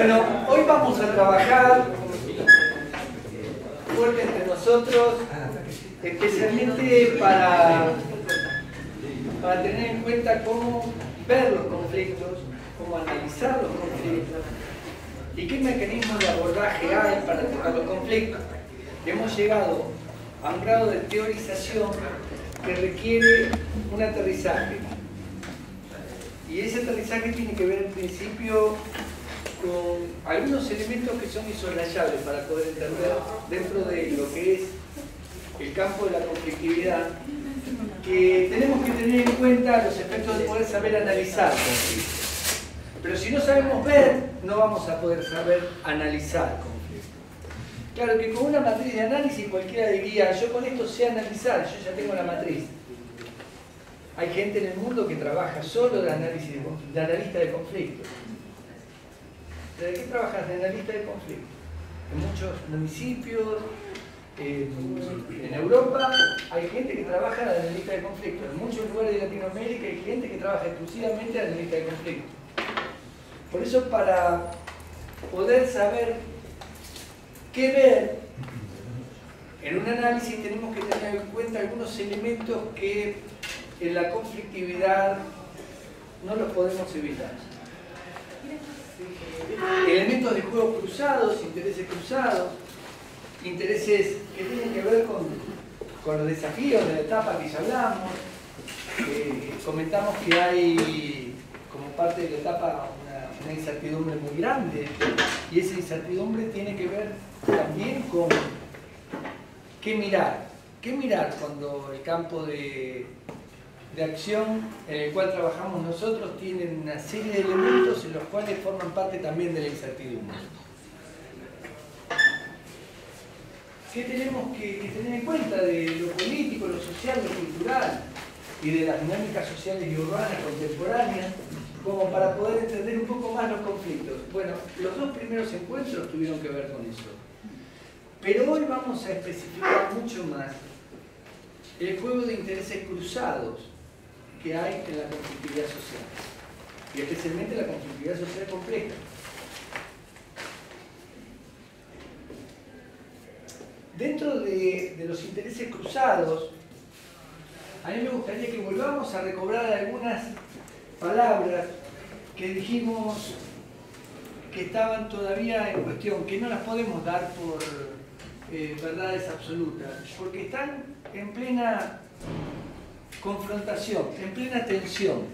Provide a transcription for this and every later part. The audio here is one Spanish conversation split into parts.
Bueno, hoy vamos a trabajar fuerte entre nosotros, especialmente para tener en cuenta cómo ver los conflictos, cómo analizar los conflictos y qué mecanismos de abordaje hay para tratar los conflictos. Hemos llegado a un grado de teorización que requiere un aterrizaje. Y ese aterrizaje tiene que ver en principio con algunos elementos que son insoslayables para poder entender dentro de lo que es el campo de la conflictividad, que tenemos que tener en cuenta los efectos de poder saber analizar conflictos. Pero si no sabemos ver, no vamos a poder saber analizar conflictos. Claro que con una matriz de análisis cualquiera diría, yo con esto sé analizar, yo ya tengo la matriz. Hay gente en el mundo que trabaja solo de analista de conflictos. ¿De qué trabajas? De analista de conflictos. En muchos municipios, en Europa, hay gente que trabaja de analista de conflictos. En muchos lugares de Latinoamérica hay gente que trabaja exclusivamente de analista de conflictos. Por eso, para poder saber qué ver en un análisis, tenemos que tener en cuenta algunos elementos que en la conflictividad no los podemos evitar. Elementos de juego cruzados, intereses que tienen que ver con los desafíos de la etapa que ya hablamos. Comentamos que hay como parte de la etapa una incertidumbre muy grande, y esa incertidumbre tiene que ver también con qué mirar cuando el campo de acción en el cual trabajamos nosotros tiene una serie de elementos en los cuales forman parte también de la incertidumbre. ¿Qué tenemos que tener en cuenta de lo político, lo social, lo cultural y de las dinámicas sociales y urbanas contemporáneas como para poder entender un poco más los conflictos? Bueno, los dos primeros encuentros tuvieron que ver con eso. Pero hoy vamos a especificar mucho más el juego de intereses cruzados que hay en la conflictividad social, y especialmente la conflictividad social compleja. Dentro de los intereses cruzados, a mí me gustaría que volvamos a recobrar algunas palabras que dijimos que estaban todavía en cuestión, que no las podemos dar por verdades absolutas, porque están en plena confrontación, en plena tensión.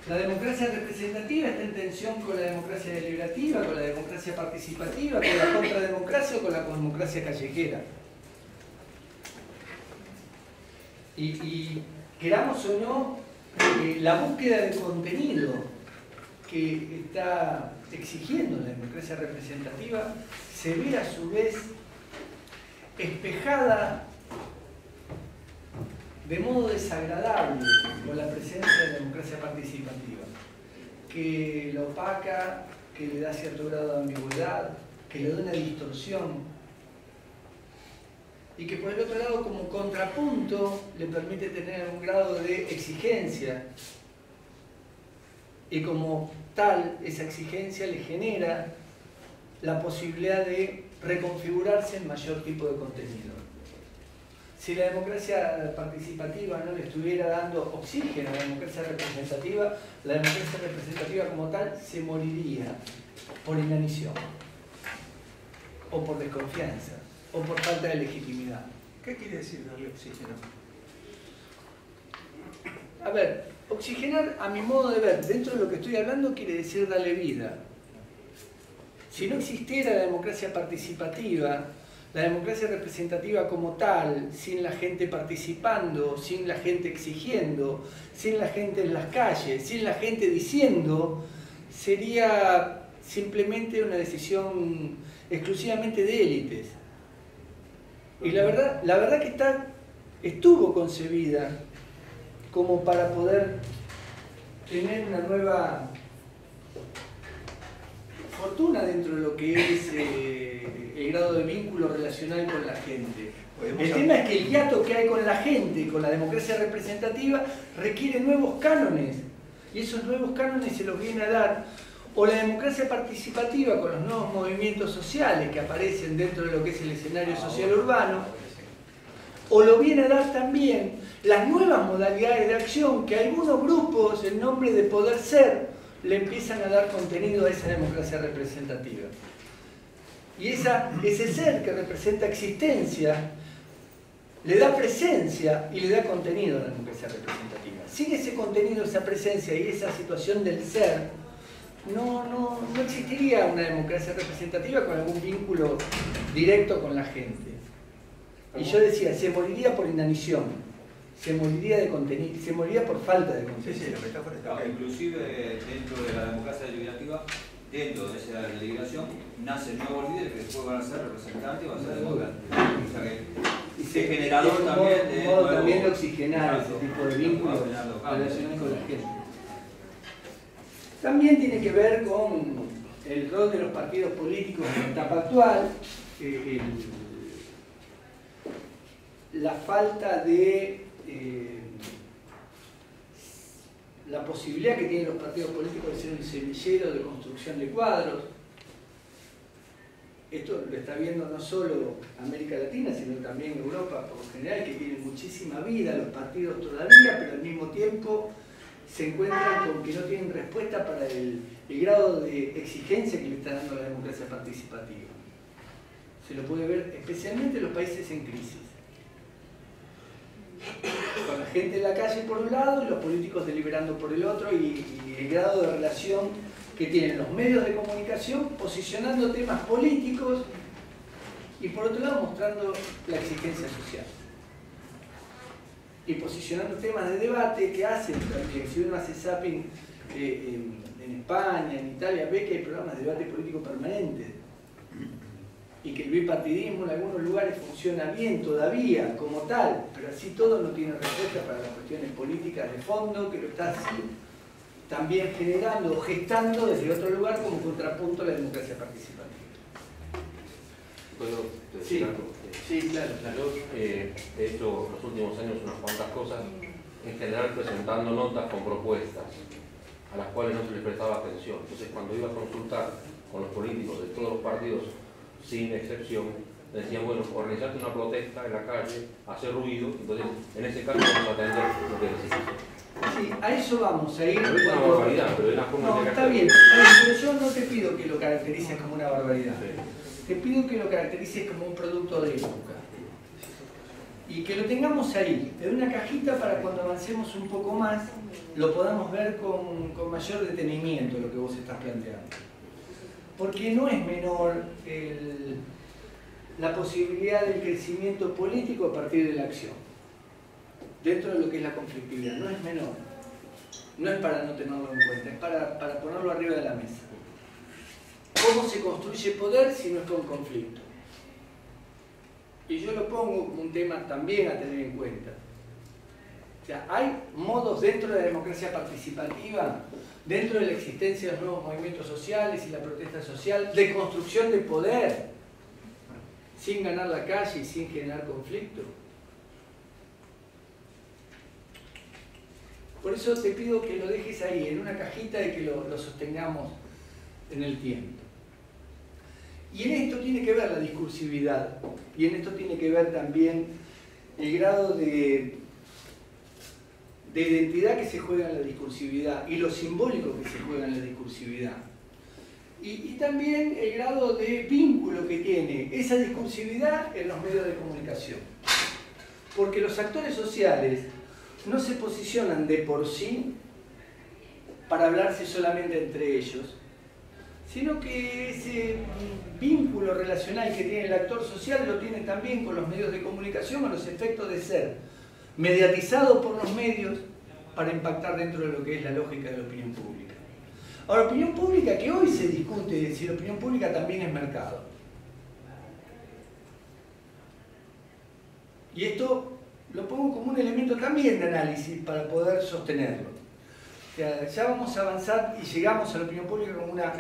La democracia representativa está en tensión con la democracia deliberativa, con la democracia participativa, con la contrademocracia o con la democracia callejera. Y queramos o no, la búsqueda de contenido que está exigiendo la democracia representativa se ve a su vez espejada de modo desagradable con la presencia de la democracia participativa, que la opaca, que le da cierto grado de ambigüedad, que le da una distorsión, y que por el otro lado, como contrapunto, le permite tener un grado de exigencia, y como tal, esa exigencia le genera la posibilidad de reconfigurarse en mayor tipo de contenido. Si la democracia participativa no le estuviera dando oxígeno a la democracia representativa como tal se moriría por inanición, o por desconfianza, o por falta de legitimidad. ¿Qué quiere decir darle oxígeno? A ver, oxigenar, a mi modo de ver, dentro de lo que estoy hablando, quiere decir darle vida. Si no existiera la democracia participativa, la democracia representativa como tal, sin la gente participando, sin la gente exigiendo, sin la gente en las calles, sin la gente diciendo, sería simplemente una decisión exclusivamente de élites. Y la verdad que estuvo concebida como para poder tener una nueva fortuna dentro de lo que es el grado de vínculo relacional con la gente. El tema es que el hiato que hay con la gente, con la democracia representativa, requiere nuevos cánones, y esos nuevos cánones se los viene a dar o la democracia participativa con los nuevos movimientos sociales que aparecen dentro de lo que es el escenario social urbano, o lo viene a dar también las nuevas modalidades de acción que algunos grupos, en nombre de poder ser, le empiezan a dar contenido a esa democracia representativa. Y ese ser que representa existencia, le da presencia y le da contenido a la democracia representativa. Sin ese contenido, esa presencia y esa situación del ser, no existiría una democracia representativa con algún vínculo directo con la gente. Y yo decía, se moriría por inanición, se moriría de contenido, se moriría por falta de contenido. Sí, la metáfora está bien. Inclusive dentro de la democracia deliberativa, dentro de esa deliberación, nacen nuevos líderes que después van a ser representantes y van a ser demócratas. O sea que Y es generador es también un modo de también de oxigenar ese tipo de vínculos local. relacionados con la gente. También tiene que ver con el rol de los partidos políticos en la etapa actual, la falta de la posibilidad que tienen los partidos políticos de ser un semillero de construcción de cuadros. Esto lo está viendo no solo América Latina, sino también Europa por lo general, que tienen muchísima vida los partidos todavía, pero al mismo tiempo se encuentran con que no tienen respuesta para el grado de exigencia que le está dando la democracia participativa. Se lo puede ver especialmente en los países en crisis. Con la gente en la calle por un lado y los políticos deliberando por el otro, y el grado de relación que tienen los medios de comunicación posicionando temas políticos y por otro lado mostrando la exigencia social. Y posicionando temas de debate que hacen también, si uno hace zapping en España, en Italia, ve que hay programas de debate político permanente y que el bipartidismo en algunos lugares funciona bien todavía como tal, pero así todo no tiene respuesta para las cuestiones políticas de fondo, que lo está así también generando o gestando desde otro lugar como contrapunto a la democracia participativa. ¿Puedo Sí, decir algo? sí, claro, claro. Yo he hecho los últimos años unas cuantas cosas, en general presentando notas con propuestas a las cuales no se les prestaba atención. Entonces, cuando iba a consultar con los políticos de todos los partidos, sin excepción, decían, bueno, organizarte una protesta en la calle, hacer ruido, entonces en ese caso vamos a atender lo que decís. Sí, a eso vamos a ir. No es una barbaridad, pero es la forma No, de está bien, pero yo no te pido que lo caracterices como una barbaridad. Te pido que lo caracterices como un producto de época. Y que lo tengamos ahí, en una cajita, para cuando avancemos un poco más, lo podamos ver con mayor detenimiento lo que vos estás planteando. Porque no es menor la posibilidad del crecimiento político a partir de la acción. Dentro de lo que es la conflictividad, no es menor. No es para no tenerlo en cuenta, es para ponerlo arriba de la mesa. ¿Cómo se construye poder si no es con conflicto? Y yo lo pongo como un tema también a tener en cuenta. O sea, hay modos dentro de la democracia participativa, dentro de la existencia de los nuevos movimientos sociales y la protesta social, de construcción de poder, sin ganar la calle y sin generar conflicto. Por eso te pido que lo dejes ahí, en una cajita, y que lo sostengamos en el tiempo. Y en esto tiene que ver la discursividad, y en esto tiene que ver también el grado de identidad que se juega en la discursividad y lo simbólico que se juega en la discursividad. Y también el grado de vínculo que tiene esa discursividad en los medios de comunicación. Porque los actores sociales no se posicionan de por sí para hablarse solamente entre ellos, sino que ese vínculo relacional que tiene el actor social lo tiene también con los medios de comunicación, con los efectos de ser mediatizado por los medios para impactar dentro de lo que es la lógica de la opinión pública. Ahora, opinión pública que hoy se discute si la opinión pública también es mercado. Y esto lo pongo como un elemento también de análisis para poder sostenerlo. O sea, ya vamos a avanzar y llegamos a la opinión pública como una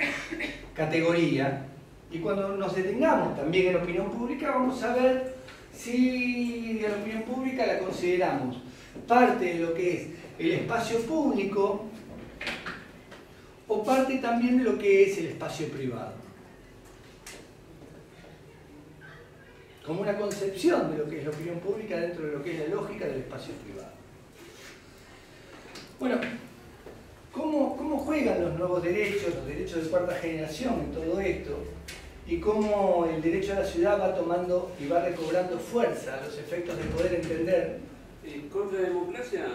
categoría, y cuando nos detengamos también en la opinión pública vamos a ver si la opinión pública la consideramos parte de lo que es el espacio público o como parte también de lo que es el espacio privado. Como una concepción de lo que es la opinión pública dentro de lo que es la lógica del espacio privado. Bueno, ¿cómo juegan los nuevos derechos, los derechos de cuarta generación en todo esto? Y cómo el derecho a la ciudad va tomando y va recobrando fuerza a los efectos de poder entender. ¿Contrademocracia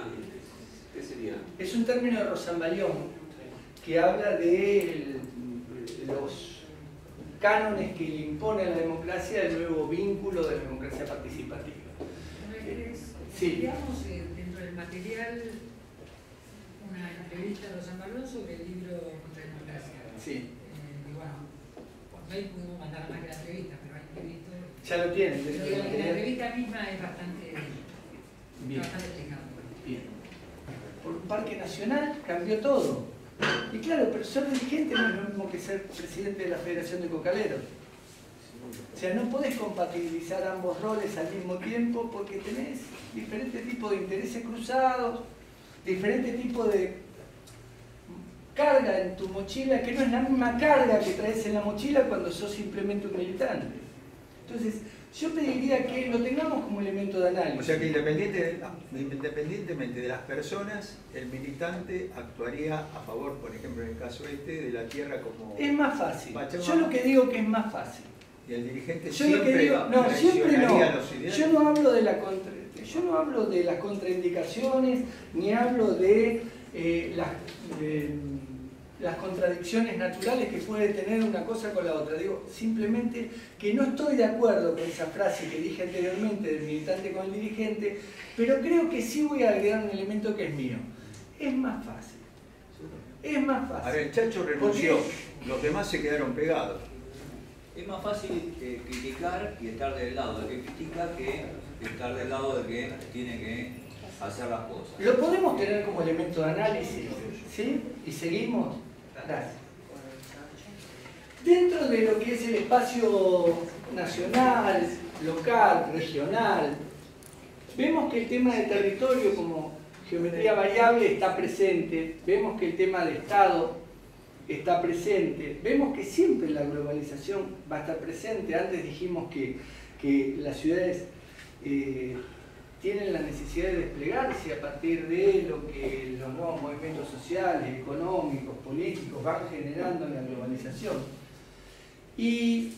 qué sería? Es un término de Rosambalión que habla de los cánones que le impone a la democracia el nuevo vínculo de la democracia participativa. Sí. Digamos, dentro del material, una entrevista de Rosambalión sobre el libro Contrademocracia. Sí. Y bueno, por mail pudimos mandar más que la entrevista, pero hay que visto. Ya lo tienen. Pero la entrevista misma es bastante explicada. Bien. Por un parque nacional cambió todo. Y claro, pero ser dirigente no es lo mismo que ser presidente de la Federación de Cocaleros. O sea, no podés compatibilizar ambos roles al mismo tiempo porque tenés diferentes tipos de intereses cruzados, diferentes tipos de carga en tu mochila, que no es la misma carga que traes en la mochila cuando sos simplemente un militante. Entonces, yo pediría que lo tengamos como elemento de análisis. O sea que independientemente de las personas, el militante actuaría a favor, por ejemplo, en el caso este, de la tierra como... Es más fácil. Pachamama. Yo lo que digo que es más fácil. Y el dirigente Yo lo que siempre digo, no, siempre no. los ideales. Yo no hablo de las contraindicaciones, ni hablo de las contradicciones naturales que puede tener una cosa con la otra. Digo, simplemente que no estoy de acuerdo con esa frase que dije anteriormente del militante con el dirigente, pero creo que sí voy a agregar un elemento que es mío. Es más fácil. Es más fácil. A ver, el Chacho renunció, los demás se quedaron pegados. Es más fácil criticar y estar del lado del que critica que estar del lado del que tiene que hacer las cosas. Lo podemos tener como elemento de análisis, ¿sí? Y seguimos. Gracias. Dentro de lo que es el espacio nacional, local, regional, vemos que el tema de territorio como geometría variable está presente, vemos que el tema de Estado está presente, vemos que siempre la globalización va a estar presente. Antes dijimos que las ciudades tienen la necesidad de desplegarse a partir de lo que los nuevos movimientos sociales, económicos, políticos van generando en la globalización. Y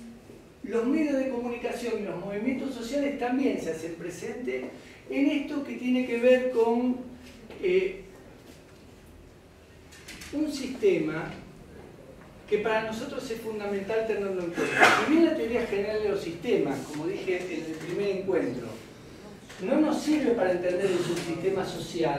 los medios de comunicación y los movimientos sociales también se hacen presentes en esto que tiene que ver con un sistema que para nosotros es fundamental tenerlo en cuenta. Si bien la teoría general de los sistemas, como dije en el primer encuentro, no nos sirve para entender el subsistema social,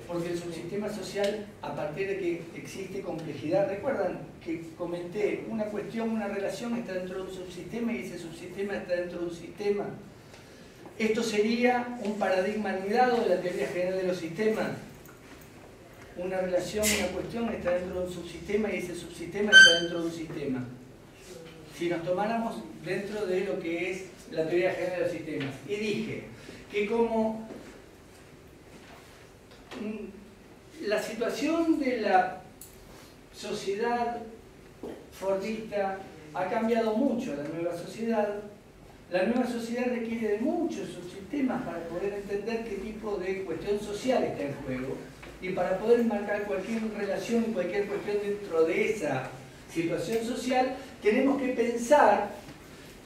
porque el subsistema social, a partir de que existe complejidad, recuerdan que comenté, una cuestión, una relación está dentro de un subsistema y ese subsistema está dentro de un sistema. Esto sería un paradigma anidado de la teoría general de los sistemas. Una relación, una cuestión está dentro de un subsistema y ese subsistema está dentro de un sistema. Si nos tomáramos dentro de lo que es la teoría general de los sistemas. Y dije que como la situación de la sociedad fordista ha cambiado mucho a la nueva sociedad requiere de muchos subsistemas para poder entender qué tipo de cuestión social está en juego y para poder marcar cualquier relación y cualquier cuestión dentro de esa situación social, tenemos que pensar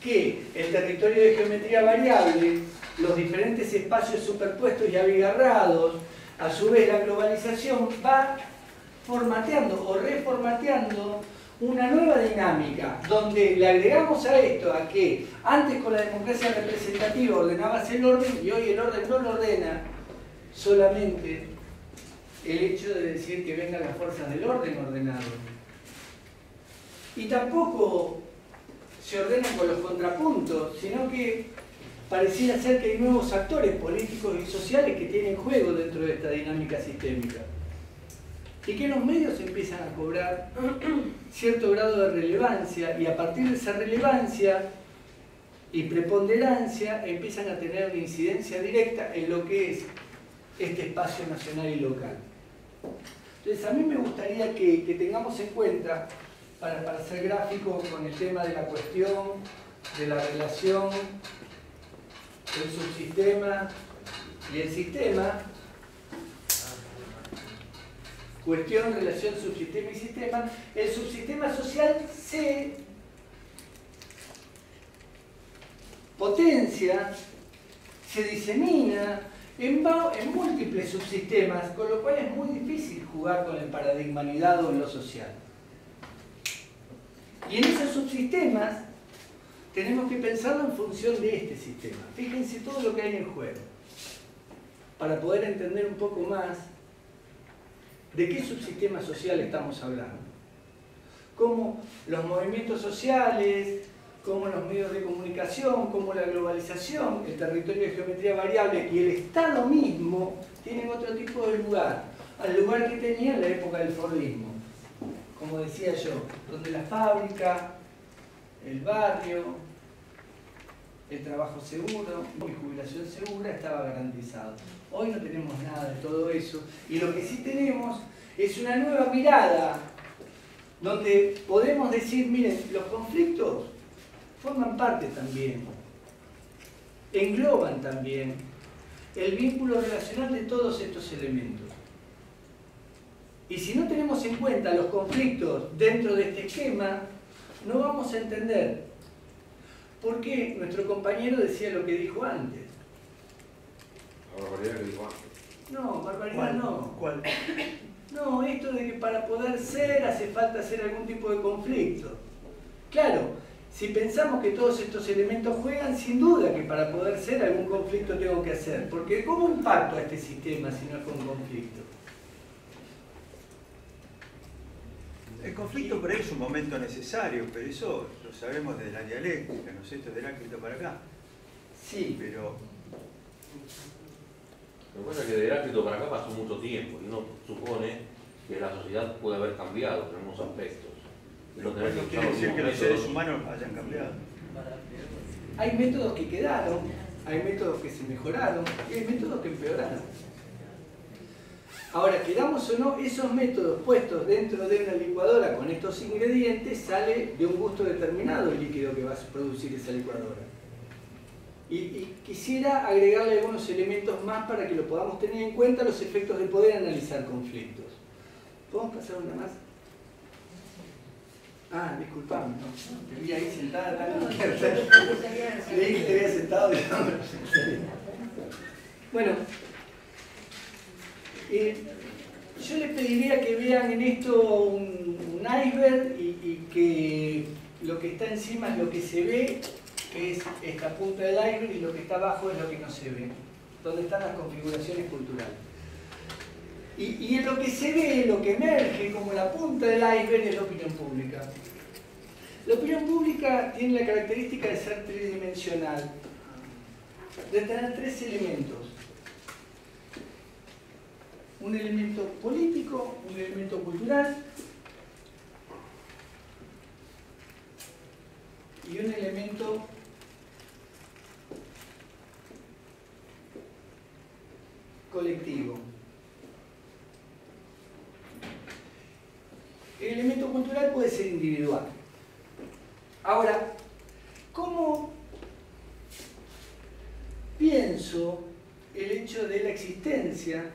que el territorio de geometría variable, los diferentes espacios superpuestos y abigarrados, a su vez la globalización va formateando o reformateando una nueva dinámica, donde le agregamos a esto a que antes con la democracia representativa ordenabas el orden y hoy el orden no lo ordena solamente el hecho de decir que vengan las fuerzas del orden ordenado. Y tampoco se ordenan con los contrapuntos, sino que pareciera ser que hay nuevos actores políticos y sociales que tienen juego dentro de esta dinámica sistémica. Y que los medios empiezan a cobrar cierto grado de relevancia y a partir de esa relevancia y preponderancia empiezan a tener una incidencia directa en lo que es este espacio nacional y local. Entonces a mí me gustaría que tengamos en cuenta, para ser gráfico con el tema de la cuestión, de la relación, el subsistema y el sistema, cuestión, relación, subsistema y sistema, el subsistema social se potencia, se disemina en múltiples subsistemas, con lo cual es muy difícil jugar con el paradigma anidado en lo social. Y en esos subsistemas tenemos que pensarlo en función de este sistema. Fíjense todo lo que hay en juego, para poder entender un poco más de qué subsistema social estamos hablando. Cómo los movimientos sociales, cómo los medios de comunicación, cómo la globalización, el territorio de geometría variable y el Estado mismo tienen otro tipo de lugar, al lugar que tenía en la época del Fordismo. Como decía yo, donde la fábrica, el barrio, el trabajo seguro y jubilación segura estaba garantizado. Hoy no tenemos nada de todo eso, y lo que sí tenemos es una nueva mirada donde podemos decir, miren, los conflictos forman parte también, engloban también el vínculo relacional de todos estos elementos. Y si no tenemos en cuenta los conflictos dentro de este esquema, no vamos a entender por qué nuestro compañero decía lo que dijo antes. La barbaridad que dijo antes. No, barbaridad no. ¿Cuál? No, esto de que para poder ser hace falta hacer algún tipo de conflicto. Claro, si pensamos que todos estos elementos juegan, sin duda que para poder ser algún conflicto tengo que hacer. Porque ¿cómo impacto a este sistema si no es con conflicto? El conflicto por ahí es un momento necesario, pero eso lo sabemos desde la dialéctica, ¿no es cierto? Del Heráclito para acá. Sí. Pero Lo que pasa es que de Heráclito para acá pasó mucho tiempo y uno supone que la sociedad puede haber cambiado en algunos aspectos. Y no tener no que quiere usar decir los que los métodos. seres humanos hayan cambiado. Hay métodos que quedaron, hay métodos que se mejoraron y hay métodos que empeoraron. Ahora, queramos o no, esos métodos puestos dentro de una licuadora con estos ingredientes sale de un gusto determinado el líquido que va a producir esa licuadora. Y quisiera agregarle algunos elementos más para que lo podamos tener en cuenta, los efectos de poder analizar conflictos. ¿Podemos pasar una más? Ah, disculpame, ¿no? Te vi ahí sentada tan creí que te había sentado y no. Bueno, yo les pediría que vean en esto un iceberg y que lo que está encima es lo que se ve, que es esta punta del iceberg, y lo que está abajo es lo que no se ve, donde están las configuraciones culturales. Y en lo que se ve, lo que emerge como la punta del iceberg es la opinión pública. La opinión pública tiene la característica de ser tridimensional, de tener tres elementos. Un elemento político, un elemento cultural y un elemento colectivo. El elemento cultural puede ser individual. Ahora, ¿cómo pienso el hecho de la existencia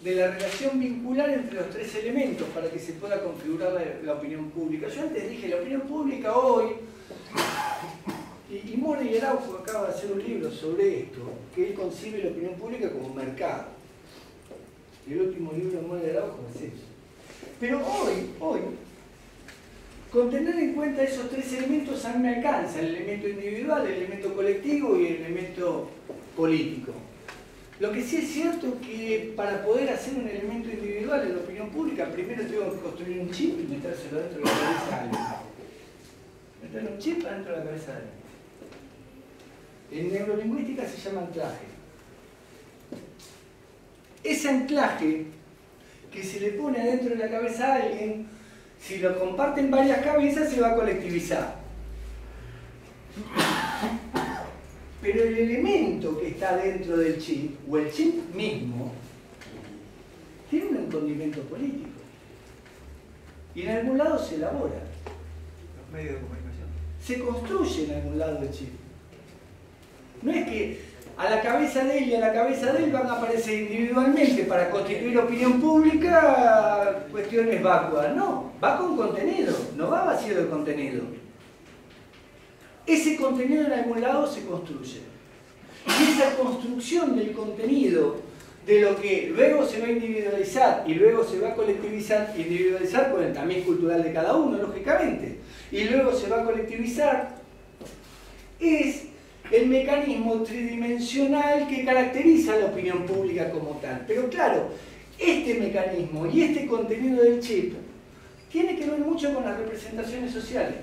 de la relación vincular entre los tres elementos para que se pueda configurar la opinión pública? Yo antes dije, la opinión pública hoy, y Mori Araujo acaba de hacer un libro sobre esto, que él concibe la opinión pública como mercado. El último libro de Mori Araujo es eso. Pero hoy, con tener en cuenta esos tres elementos a mí me alcanza, el elemento individual, el elemento colectivo y el elemento político. Lo que sí es cierto es que para poder hacer un elemento individual en la opinión pública, primero tengo que construir un chip y metérselo dentro de la cabeza de alguien. Meter un chip adentro de la cabeza de alguien. En neurolingüística se llama anclaje. Ese anclaje que se le pone adentro de la cabeza a alguien, si lo comparten varias cabezas, se va a colectivizar. Pero el elemento que está dentro del chip, o el chip mismo, condimento político. Y en algún lado se elabora. Los medios de comunicación. Se construye en algún lado el chip. No es que a la cabeza de él y a la cabeza de él van a aparecer individualmente para constituir opinión pública cuestiones vacuas. No, va con contenido, no va vacío de contenido. Ese contenido en algún lado se construye. Y esa construcción del contenido, de lo que luego se va a individualizar y luego se va a colectivizar, individualizar con el tamiz cultural de cada uno, lógicamente, y luego se va a colectivizar, es el mecanismo tridimensional que caracteriza a la opinión pública como tal. Pero claro, este mecanismo y este contenido del chip tiene que ver mucho con las representaciones sociales.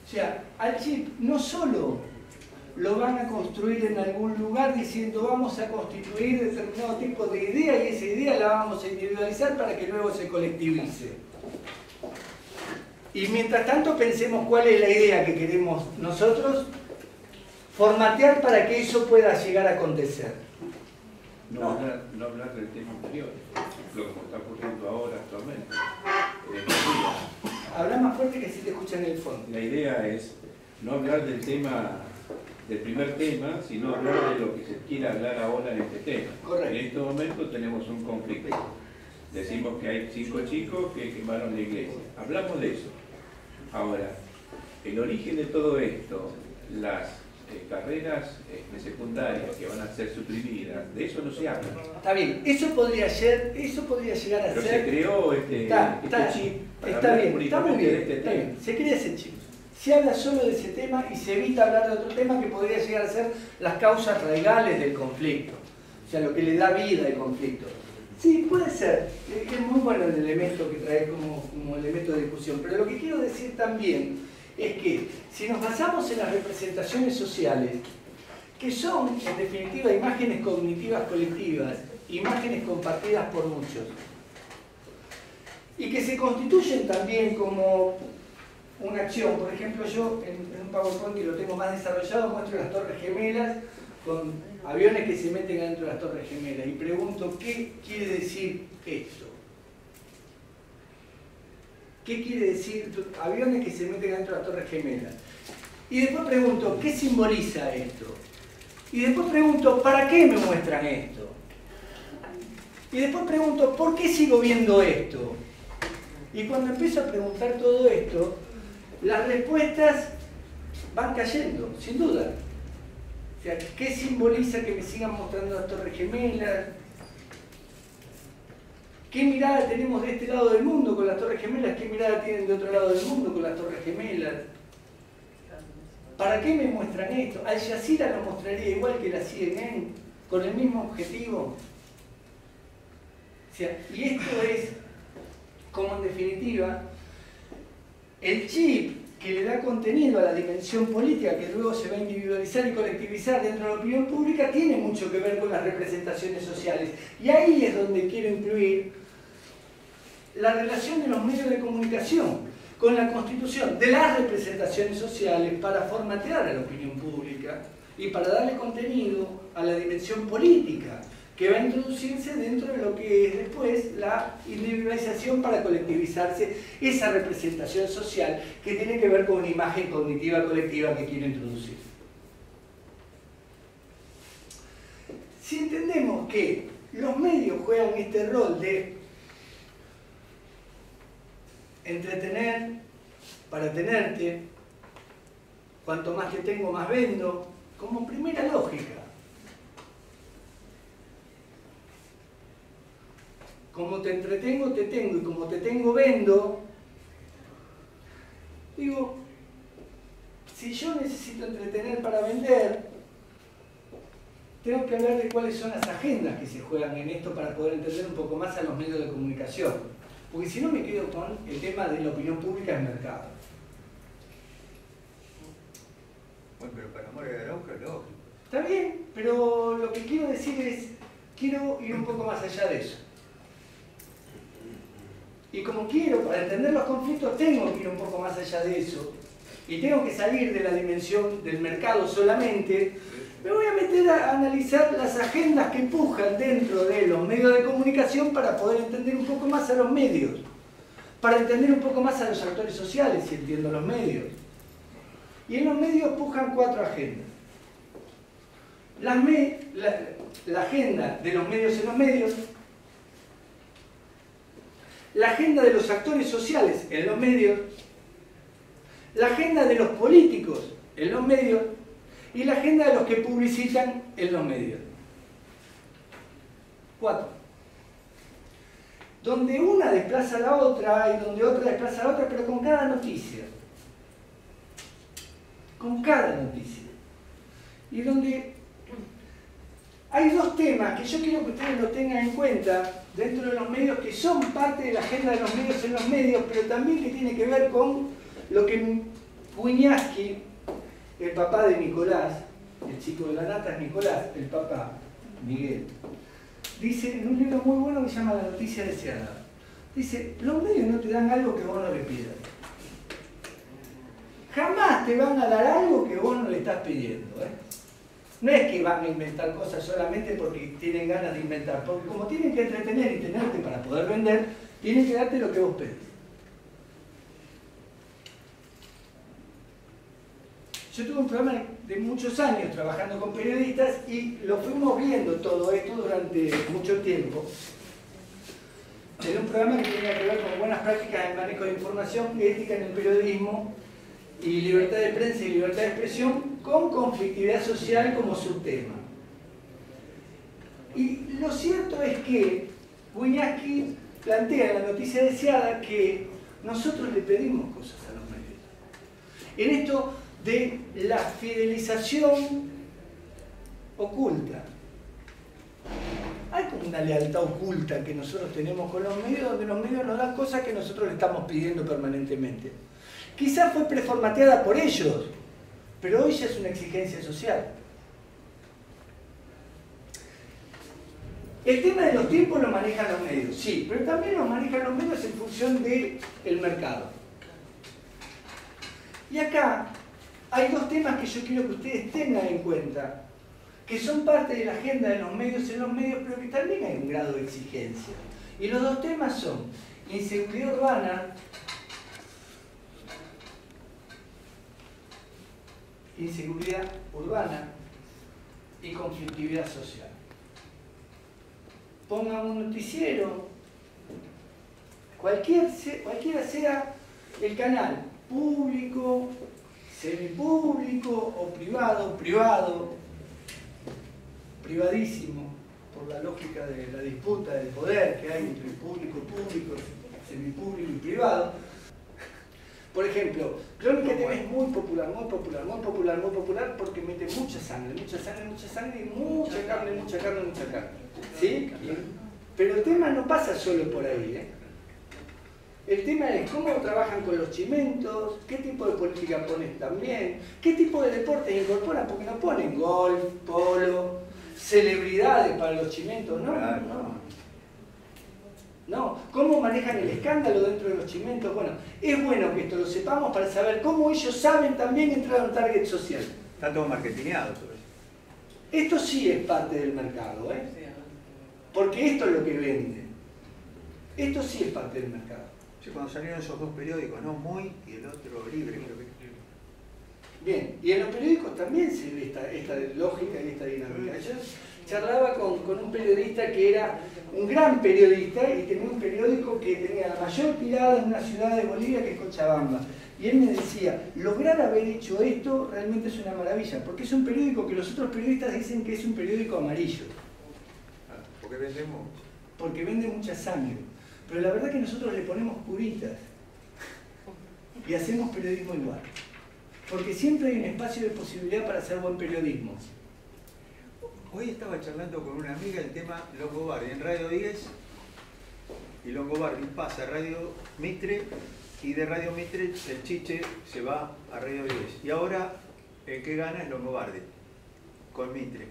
O sea, al chip no solo lo van a construir en algún lugar diciendo vamos a constituir determinado tipo de idea y esa idea la vamos a individualizar para que luego se colectivice. Y mientras tanto pensemos cuál es la idea que queremos nosotros formatear para que eso pueda llegar a acontecer. No hablar del tema anterior, lo que está ocurriendo ahora actualmente. Habla más fuerte que si te escuchan en el fondo. La idea es no hablar del tema, del primer tema, sino hablar de lo que se quiere hablar ahora en este tema. Correcto. En este momento tenemos un conflicto. Decimos que hay 5 chicos que quemaron la iglesia. Hablamos de eso. Ahora, el origen de todo esto, las carreras de secundaria que van a ser suprimidas, de eso no se habla. Está bien, eso podría llegar a Pero ser... se creó este chip para está hablar bien, está muy únicamente bien, de este está tema. bien. Se crea ese chip. Se habla solo de ese tema y se evita hablar de otro tema que podría llegar a ser las causas raigales del conflicto. O sea, lo que le da vida al conflicto. Sí, puede ser. Es muy bueno el elemento que trae como elemento de discusión. Pero lo que quiero decir también es que si nos basamos en las representaciones sociales, que son, en definitiva, imágenes cognitivas colectivas, imágenes compartidas por muchos, y que se constituyen también como una acción. Por ejemplo, yo en un PowerPoint que lo tengo más desarrollado muestro las Torres Gemelas con aviones que se meten adentro de las Torres Gemelas y pregunto, ¿qué quiere decir esto? ¿Qué quiere decir aviones que se meten adentro de las Torres Gemelas? Y después pregunto, ¿qué simboliza esto? Y después pregunto, ¿para qué me muestran esto? Y después pregunto, ¿por qué sigo viendo esto? Y cuando empiezo a preguntar todo esto, las respuestas van cayendo, sin duda. O sea, ¿qué simboliza que me sigan mostrando las Torres Gemelas? ¿Qué mirada tenemos de este lado del mundo con las Torres Gemelas? ¿Qué mirada tienen de otro lado del mundo con las Torres Gemelas? ¿Para qué me muestran esto? Al Jazeera lo mostraría igual que la CNN, con el mismo objetivo. O sea, y esto es, como en definitiva, el chip que le da contenido a la dimensión política que luego se va a individualizar y colectivizar dentro de la opinión pública tiene mucho que ver con las representaciones sociales. Y ahí es donde quiero incluir la relación de los medios de comunicación con la constitución de las representaciones sociales para formatear a la opinión pública y para darle contenido a la dimensión política que va a introducirse dentro de lo que es después la individualización para colectivizarse esa representación social que tiene que ver con una imagen cognitiva colectiva que quiero introducir. Si entendemos que los medios juegan este rol de entretener para tenerte, cuanto más te tengo más vendo, como primera lógica. Como te entretengo, te tengo, y como te tengo, vendo. Digo, si yo necesito entretener para vender, tengo que hablar de cuáles son las agendas que se juegan en esto para poder entender un poco más a los medios de comunicación. Porque si no me quedo con el tema de la opinión pública en mercado. Bueno, pero para Mora de Araujo es lógico. Está bien, pero lo que quiero decir es, quiero ir un poco más allá de eso. Y como quiero, para entender los conflictos, tengo que ir un poco más allá de eso. y tengo que salir de la dimensión del mercado solamente, me voy a meter a analizar las agendas que empujan dentro de los medios de comunicación para poder entender un poco más a los medios, para entender un poco más a los actores sociales, si entiendo los medios. Y en los medios pujan 4 agendas. La agenda de los medios en los medios, la agenda de los actores sociales en los medios, la agenda de los políticos en los medios y la agenda de los que publicitan en los medios. 4. Donde una desplaza a la otra y donde otra desplaza a la otra, pero con cada noticia. Con cada noticia. Y donde hay 2 temas que yo quiero que ustedes lo tengan en cuenta dentro de los medios, que son parte de la agenda de los medios en los medios, pero también que tiene que ver con lo que Wieniawski, el papá de Nicolás, el chico de la nata es Nicolás, el papá, Miguel, dice en un libro muy bueno que se llama La noticia deseada. Dice, los medios no te dan algo que vos no le pidas. Jamás te van a dar algo que vos no le estás pidiendo, ¿eh? No es que van a inventar cosas solamente porque tienen ganas de inventar, porque como tienen que entretener y tenerte para poder vender, tienen que darte lo que vos pedís. Yo tuve un programa de muchos años trabajando con periodistas y lo fuimos viendo todo esto durante mucho tiempo. Era un programa que tenía que ver con buenas prácticas en manejo de información, ética en el periodismo y libertad de prensa y libertad de expresión con conflictividad social como subtema. Y lo cierto es que Wieniawski plantea en La noticia deseada que nosotros le pedimos cosas a los medios. En esto de la fidelización oculta. Hay como una lealtad oculta que nosotros tenemos con los medios, donde los medios nos dan cosas que nosotros le estamos pidiendo permanentemente. Quizás fue preformateada por ellos, pero hoy ya es una exigencia social. El tema de los tiempos lo manejan los medios, sí, pero también lo manejan los medios en función del mercado. Y acá hay 2 temas que yo quiero que ustedes tengan en cuenta, que son parte de la agenda de los medios en los medios, pero que también hay un grado de exigencia. Y los 2 temas son inseguridad urbana y conflictividad social. Pongan un noticiero, cualquiera sea el canal, público, semipúblico o privado, privadísimo, por la lógica de la disputa del poder que hay entre público, semipúblico y privado. Por ejemplo, Crónica TV es muy popular porque mete mucha sangre y mucha carne. ¿Sí? Pero el tema no pasa solo por ahí, ¿eh? El tema es cómo trabajan con los chimentos, qué tipo de política ponen también, qué tipo de deportes incorporan, porque no ponen golf, polo, celebridades para los chimentos, no, cómo manejan el escándalo dentro de los chimentos. Bueno, es bueno que esto lo sepamos para saber cómo ellos saben también entrar a un target social. Está todo marketingado todo eso. Esto sí es parte del mercado, ¿eh? Porque esto es lo que vende. Esto sí es parte del mercado. Sí, cuando salieron esos 2 periódicos, ¿no? Muy y el otro Libre, creo que. Bien, y en los periódicos también se ve esta lógica y esta dinámica. Yo charlaba con un periodista que era un gran periodista y tenía un periódico que tenía la mayor tirada en una ciudad de Bolivia, que es Cochabamba. Y él me decía, lograr haber hecho esto realmente es una maravilla, porque es un periódico que los otros periodistas dicen que es un periódico amarillo. Porque vende mucho. Porque vende mucha sangre. Pero la verdad es que nosotros le ponemos curitas y hacemos periodismo igual. Porque siempre hay un espacio de posibilidad para hacer buen periodismo. Hoy estaba charlando con una amiga el tema Longobardi en Radio 10 y Longobardi pasa a Radio Mitre y de Radio Mitre el chiche se va a Radio 10. Y ahora el que gana es Longobardi con Mitre.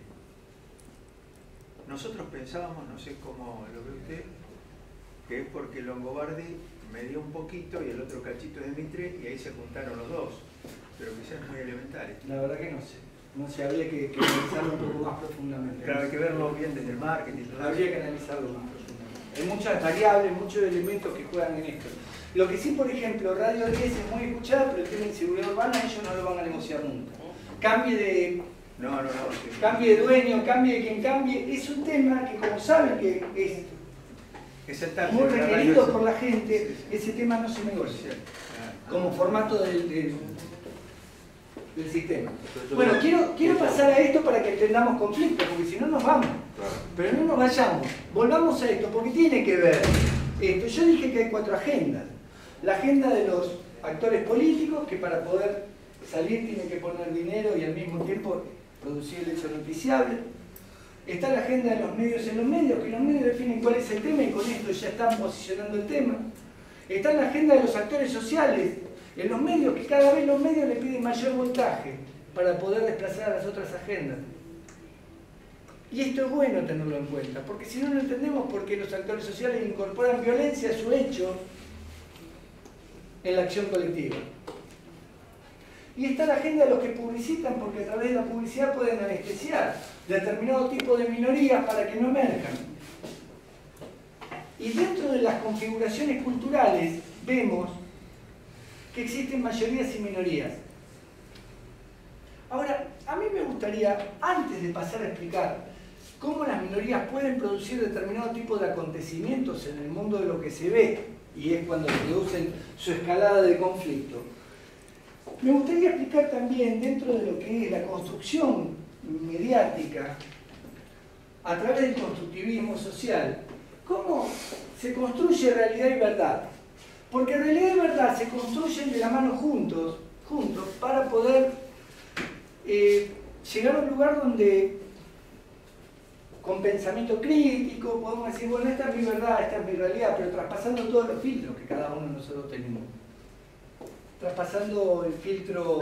Nosotros pensábamos, no sé cómo lo ve usted, que es porque Longobardi me dio un poquito y el otro cachito de Mitre y ahí se juntaron los 2. pero quizás muy elementales. La verdad que no sé. No sé, habría que analizarlo un poco más profundamente. Claro, hay que verlo bien desde el marketing. Habría que analizarlo más profundamente. Hay muchas variables, muchos elementos que juegan en esto. Lo que sí, por ejemplo, Radio 10 es muy escuchada, pero el tema de inseguridad urbana ellos no lo van a negociar nunca. Cambie de dueño, cambie de quien cambie, es un tema que, como saben que es muy requerido por la gente, ese tema no se negocia como formato del sistema. Bueno, quiero pasar a esto para que entendamos conflictos, porque si no nos vamos. Pero no nos vayamos, volvamos a esto, porque tiene que ver esto. Yo dije que hay 4 agendas. La agenda de los actores políticos, que para poder salir tienen que poner dinero y al mismo tiempo producir el hecho noticiable. Está la agenda de los medios en los medios, que los medios definen cuál es el tema y con esto ya están posicionando el tema. Está la agenda de los actores sociales en los medios, que cada vez los medios le piden mayor voltaje para poder desplazar a las otras agendas. Y esto es bueno tenerlo en cuenta, porque si no, no entendemos por qué los actores sociales incorporan violencia a su hecho en la acción colectiva. Y está la agenda de los que publicitan, porque a través de la publicidad pueden anestesiar determinado tipo de minorías para que no emerjan. Y dentro de las configuraciones culturales vemos que existen mayorías y minorías. Ahora, a mí me gustaría, antes de pasar a explicar cómo las minorías pueden producir determinado tipo de acontecimientos en el mundo de lo que se ve, y es cuando producen su escalada de conflicto, me gustaría explicar también, dentro de lo que es la construcción mediática, a través del constructivismo social, cómo se construye realidad y verdad. Porque realidad y verdad se construyen de la mano juntos para poder llegar a un lugar donde, con pensamiento crítico, podemos decir, bueno, esta es mi verdad, esta es mi realidad, pero traspasando todos los filtros que cada uno de nosotros tenemos. Traspasando el filtro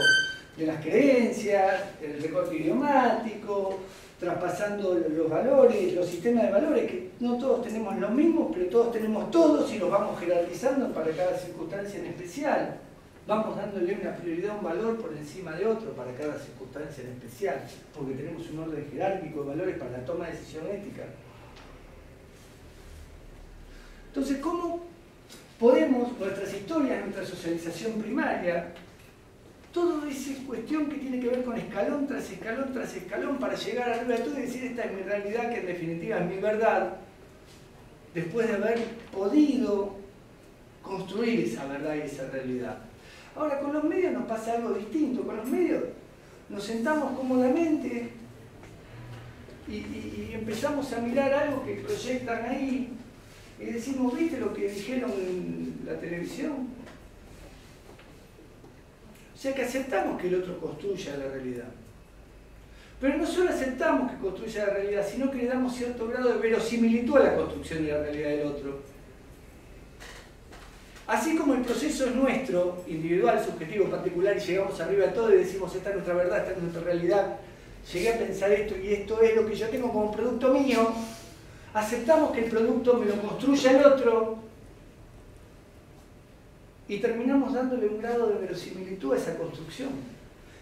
de las creencias, el recorte idiomático, traspasando los valores, los sistemas de valores, que no todos tenemos los mismos, pero todos tenemos todos y los vamos jerarquizando para cada circunstancia en especial. Vamos dándole una prioridad a un valor por encima de otro para cada circunstancia en especial, porque tenemos un orden jerárquico de valores para la toma de decisión ética. Entonces, ¿cómo podemos, nuestras historias, nuestra socialización primaria, todo esa cuestión que tiene que ver con escalón tras escalón tras escalón para llegar arriba de todo y decir esta es mi realidad, que en definitiva es mi verdad, después de haber podido construir esa verdad y esa realidad? Ahora, con los medios nos pasa algo distinto. Con los medios nos sentamos cómodamente y empezamos a mirar algo que proyectan ahí y decimos, ¿viste lo que dijeron en la televisión? O sea que aceptamos que el otro construya la realidad. Pero no solo aceptamos que construya la realidad, sino que le damos cierto grado de verosimilitud a la construcción de la realidad del otro. Así como el proceso es nuestro, individual, subjetivo, particular, y llegamos arriba de todo y decimos, esta es nuestra verdad, esta es nuestra realidad, llegué a pensar esto y esto es lo que yo tengo como producto mío, aceptamos que el producto me lo construya el otro y terminamos dándole un grado de verosimilitud a esa construcción,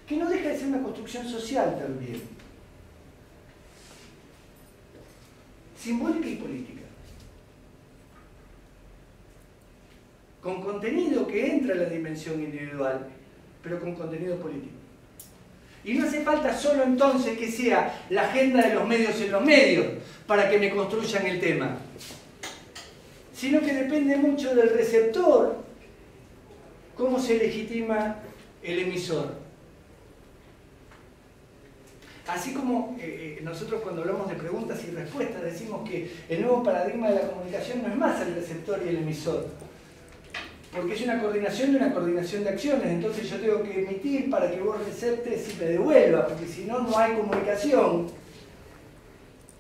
que no deja de ser una construcción social también, simbólica y política, con contenido que entra en la dimensión individual, pero con contenido político. Y no hace falta solo entonces que sea la agenda de los medios en los medios para que me construyan el tema, sino que depende mucho del receptor, cómo se legitima el emisor. Así como nosotros cuando hablamos de preguntas y respuestas decimos que el nuevo paradigma de la comunicación no es más el receptor y el emisor, porque es una coordinación de acciones, entonces yo tengo que emitir para que vos receptes y me devuelvas, porque si no, no hay comunicación.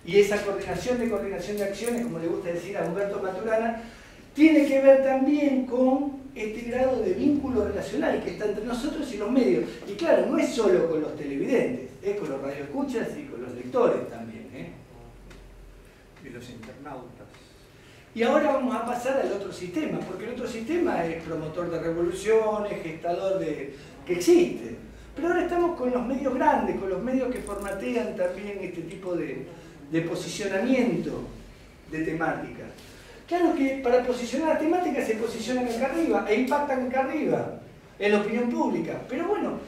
Y esa coordinación de acciones, como le gusta decir a Humberto Maturana, tiene que ver también con este grado de vínculo relacional que está entre nosotros y los medios. Y claro, no es solo con los televidentes, es con los radioescuchas y con los lectores también. Y los internautas. Y ahora vamos a pasar al otro sistema, porque el otro sistema es promotor de revoluciones, gestador de... que existe. Pero ahora estamos con los medios grandes, con los medios que formatean también este tipo de posicionamiento de temáticas. Claro que para posicionar las temáticas se posicionan acá arriba e impactan acá arriba en la opinión pública. Pero bueno,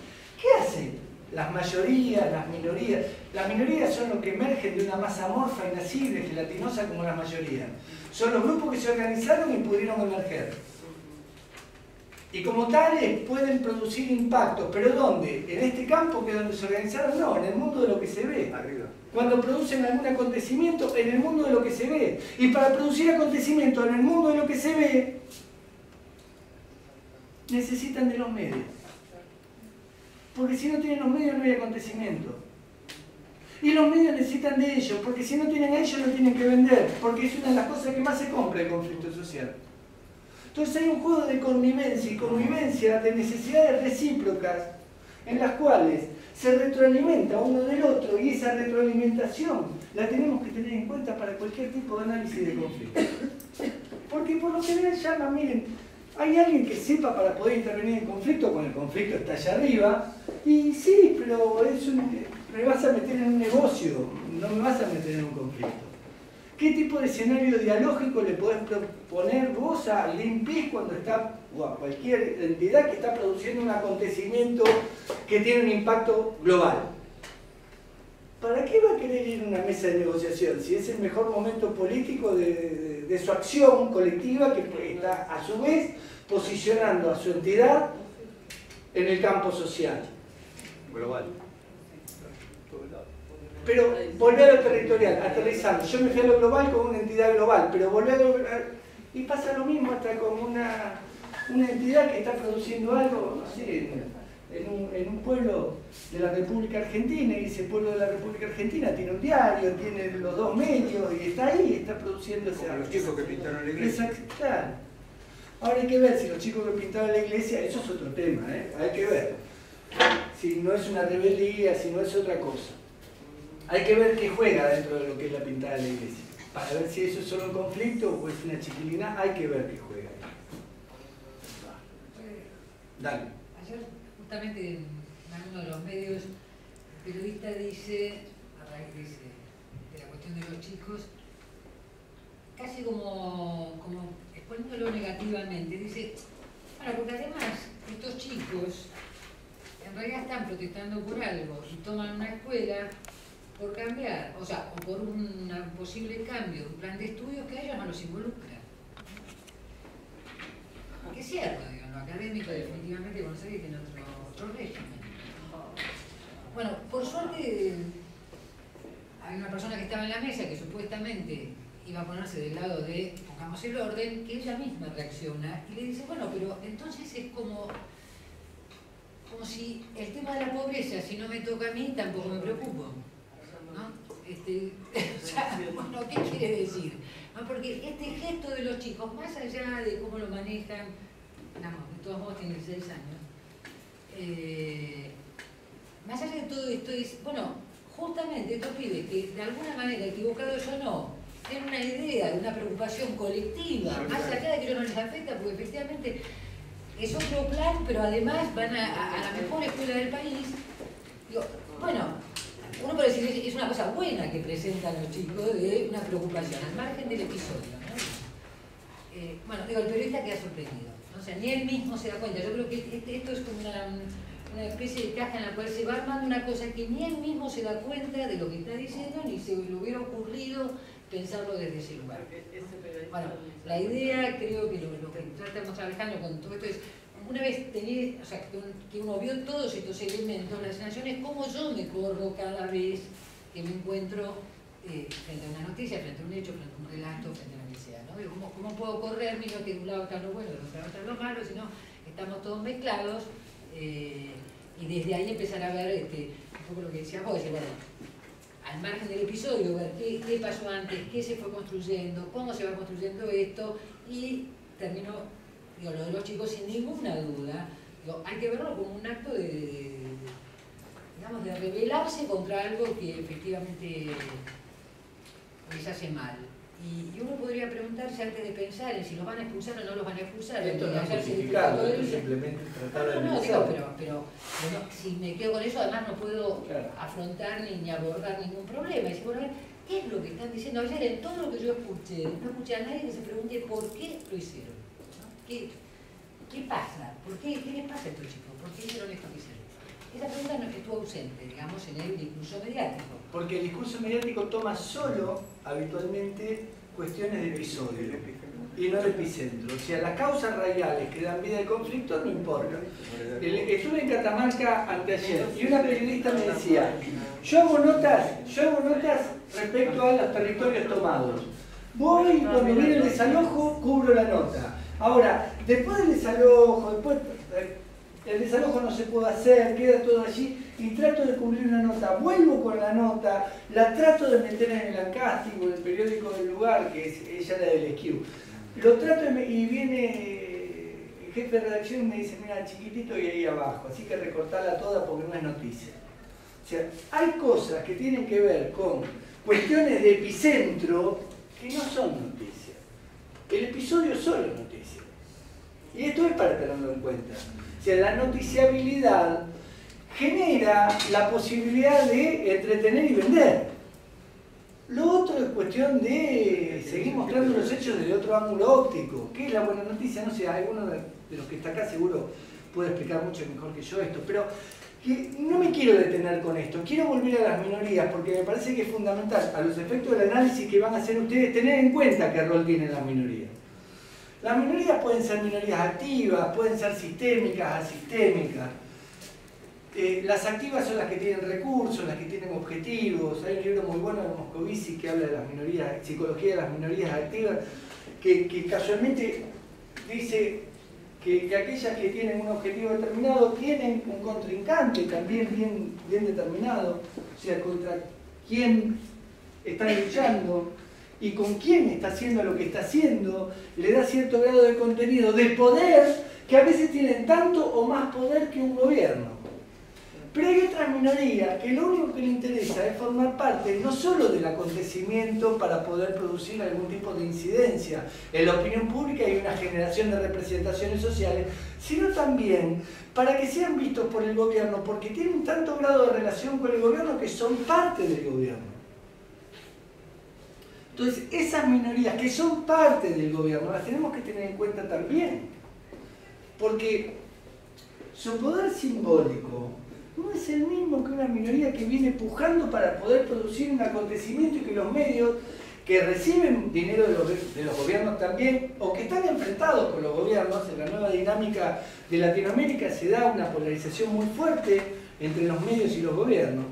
¿qué hacen las mayorías, las minorías? Las minorías son los que emergen de una masa amorfa, inacible, gelatinosa como las mayorías. Son los grupos que se organizaron y pudieron emerger. Y como tales pueden producir impactos. ¿Pero dónde? ¿En este campo que es donde se organizaron? No, en el mundo de lo que se ve. Arriba. Cuando producen algún acontecimiento, en el mundo de lo que se ve. Y para producir acontecimientos en el mundo de lo que se ve, necesitan de los medios. Porque si no tienen los medios no hay acontecimiento. Y los medios necesitan de ellos, porque si no tienen a ellos no tienen que vender. Porque es una de las cosas que más se compra el conflicto social. Entonces hay un juego de convivencia y convivencia de necesidades recíprocas en las cuales se retroalimenta uno del otro, y esa retroalimentación la tenemos que tener en cuenta para cualquier tipo de análisis de conflicto. Porque por lo general llaman, miren, hay alguien que sepa para poder intervenir en conflicto cuando el conflicto está allá arriba, y sí, pero me vas a meter en un negocio, no me vas a meter en un conflicto. ¿Qué tipo de escenario dialógico le podés proponer vos a Greenpeace cuando está, o a cualquier entidad que está produciendo un acontecimiento que tiene un impacto global? ¿Para qué va a querer ir a una mesa de negociación si es el mejor momento político de su acción colectiva que está a su vez posicionando a su entidad en el campo social? Global. Pero volver a lo territorial, aterrizando. Yo me fui a lo global como una entidad global, pero volver a lo... Y pasa lo mismo hasta con una entidad que está produciendo algo, no sé, en un pueblo de la República Argentina, y ese pueblo de la República Argentina tiene un diario, tiene los 2 medios, y está ahí, está produciendo ese... Como los chicos que pintaron la iglesia. Exacto. Ahora hay que ver si los chicos que pintaron la iglesia, eso es otro tema, hay que ver. Si no es una rebeldía, si no es otra cosa. Hay que ver qué juega dentro de lo que es la pintada de la iglesia. Para ver si eso es solo un conflicto o es una chiquilina, hay que ver qué juega. Dale. Ayer, justamente en uno de los medios, el periodista dice, a raíz de la cuestión de los chicos, casi como exponiéndolo negativamente, dice, bueno, porque además estos chicos en realidad están protestando por algo y toman una escuela por cambiar, o sea, o por un posible cambio de un plan de estudios que a ellos no los involucra. Que es cierto, digo, lo académico definitivamente Buenos Aires tiene otro régimen. Bueno, por suerte hay una persona que estaba en la mesa que supuestamente iba a ponerse del lado de, pongamos el orden, que ella misma reacciona y le dice, bueno, pero entonces es como si el tema de la pobreza, si no me toca a mí, tampoco me preocupo. ¿No? O sea, bueno, ¿qué quiere decir? ¿No? Porque este gesto de los chicos, más allá de cómo lo manejan, de todos modos tienen 16 años, más allá de todo esto es, bueno, justamente estos pibes que de alguna manera, equivocados o no, tienen una idea de una preocupación colectiva, más allá de que ellos no les afecta, porque efectivamente es otro plan, pero además van a la mejor escuela del país. Digo, bueno, uno puede decir, es una cosa buena que presentan los chicos de una preocupación, al margen del episodio, ¿no? Bueno, digo, el periodista queda sorprendido, ¿no? O sea, ni él mismo se da cuenta. Yo creo que esto es como una especie de caja en la cual se va armando una cosa que ni él mismo se da cuenta de lo que está diciendo, ni se le hubiera ocurrido pensarlo desde ese lugar. Bueno, la idea, creo que lo que estamos trabajando con todo esto es, una vez tenés, o sea, que uno vio todos estos elementos, la sensación es cómo yo me corro cada vez que me encuentro frente a una noticia, frente a un hecho, frente a un relato, frente a lo que sea, ¿no? ¿Cómo puedo correrme? No que de un lado está lo bueno, de otro lado está lo malo, sino estamos todos mezclados y desde ahí empezar a ver un poco lo que decía vos, decir, bueno, al margen del episodio, ver qué pasó antes, qué se fue construyendo, cómo se va construyendo esto, y terminó, digo, lo de los chicos sin ninguna duda, digo, hay que verlo como un acto digamos, de rebelarse contra algo que efectivamente les hace mal. Y uno podría preguntarse antes de pensar en si los van a expulsar o no los van a expulsar. Esto no es hallarse justificado, disfrutando de esto es ella. simplemente tratar de No, analizar. digo, pero si me quedo con eso, además no puedo Claro. afrontar ni abordar ningún problema. Y decir, bueno, a ver, ¿qué es lo que están diciendo? Ayer en todo lo que yo escuché, no escuché a nadie que se pregunte por qué lo hicieron. ¿No? ¿Qué pasa? ¿Qué les pasa a estos chicos? ¿Por qué hicieron esto que hicieron? Esa pregunta no estuvo ausente, digamos, en el discurso mediático. Porque el discurso mediático toma solo, habitualmente, cuestiones de episodio y no de epicentro. O sea, las causas raciales que dan vida al conflicto no importan. Estuve en Catamarca anteayer y una periodista me decía, yo hago notas respecto a los territorios tomados. Voy, cuando viene el desalojo, cubro la nota. Ahora, después del desalojo, el desalojo no se puede hacer, queda todo allí, y trato de cubrir una nota, vuelvo con la nota, la trato de meter en el Ancástico, en el periódico del lugar, que es ella la del Esquiu. Lo trato y viene el jefe de redacción y me dice, mira, chiquitito y ahí abajo, así que recortala toda porque no es noticia. O sea, hay cosas que tienen que ver con cuestiones de epicentro que no son noticias. El episodio solo es noticia. Y esto es para tenerlo en cuenta. O sea, la noticiabilidad genera la posibilidad de entretener y vender. Lo otro es cuestión de seguir mostrando los hechos desde otro ángulo óptico. ¿Qué es la buena noticia? No sé, alguno de los que está acá seguro puede explicar mucho mejor que yo esto, pero que no me quiero detener con esto. Quiero volver a las minorías porque me parece que es fundamental, a los efectos del análisis que van a hacer ustedes, tener en cuenta qué rol tienen las minorías. Las minorías pueden ser minorías activas, pueden ser sistémicas, asistémicas. Las activas son las que tienen recursos, las que tienen objetivos. Hay un libro muy bueno de Moscovici que habla de las minorías, psicología de las minorías activas, que casualmente dice que aquellas que tienen un objetivo determinado tienen un contrincante también bien determinado, o sea, contra quién están luchando y con quién está haciendo lo que está haciendo, le da cierto grado de contenido, de poder, que a veces tienen tanto o más poder que un gobierno. Pero hay otra minoría que lo único que le interesa es formar parte no solo del acontecimiento para poder producir algún tipo de incidencia en la opinión pública y una generación de representaciones sociales, sino también para que sean vistos por el gobierno, porque tienen tanto grado de relación con el gobierno que son parte del gobierno. Entonces, esas minorías que son parte del gobierno las tenemos que tener en cuenta también, porque su poder simbólico no es el mismo que una minoría que viene pujando para poder producir un acontecimiento y que los medios que reciben dinero de los gobiernos también, o que están enfrentados con los gobiernos, en la nueva dinámica de Latinoamérica se da una polarización muy fuerte entre los medios y los gobiernos,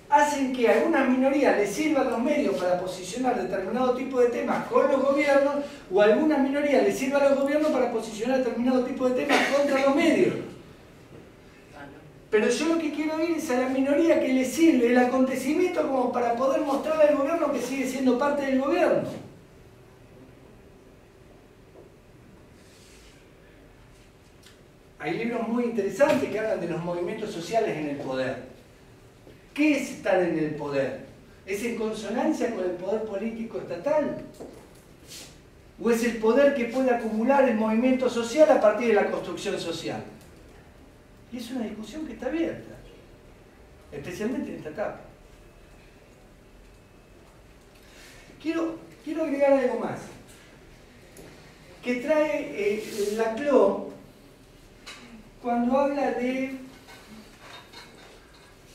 hacen que a algunas minorías les sirvan los medios para posicionar determinado tipo de temas con los gobiernos, o a algunas minorías les sirva a los gobiernos para posicionar determinado tipo de temas contra los medios. Pero yo lo que quiero ir es a la minoría que le sirve el acontecimiento como para poder mostrarle al gobierno que sigue siendo parte del gobierno. Hay libros muy interesantes que hablan de los movimientos sociales en el poder. ¿Qué es estar en el poder? ¿Es en consonancia con el poder político estatal? ¿O es el poder que puede acumular el movimiento social a partir de la construcción social? Y es una discusión que está abierta, especialmente en esta etapa. Quiero agregar algo más, que trae Laclau cuando habla de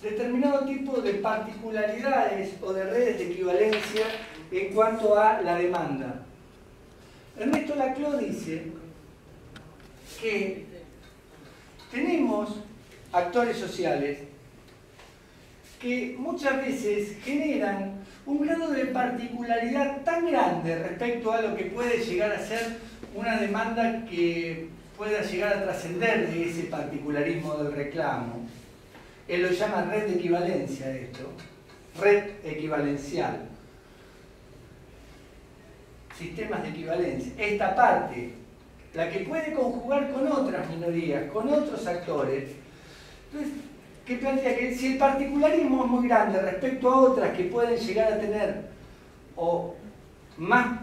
determinado tipo de particularidades o de redes de equivalencia en cuanto a la demanda. Ernesto Laclau dice que tenemos actores sociales que muchas veces generan un grado de particularidad tan grande respecto a lo que puede llegar a ser una demanda que pueda llegar a trascender de ese particularismo del reclamo. Él lo llama red de equivalencia esto, red equivalencial. Sistemas de equivalencia. Esta parte, la que puede conjugar con otras minorías, con otros actores. Entonces, ¿qué plantea? Que si el particularismo es muy grande respecto a otras que pueden llegar a tener o más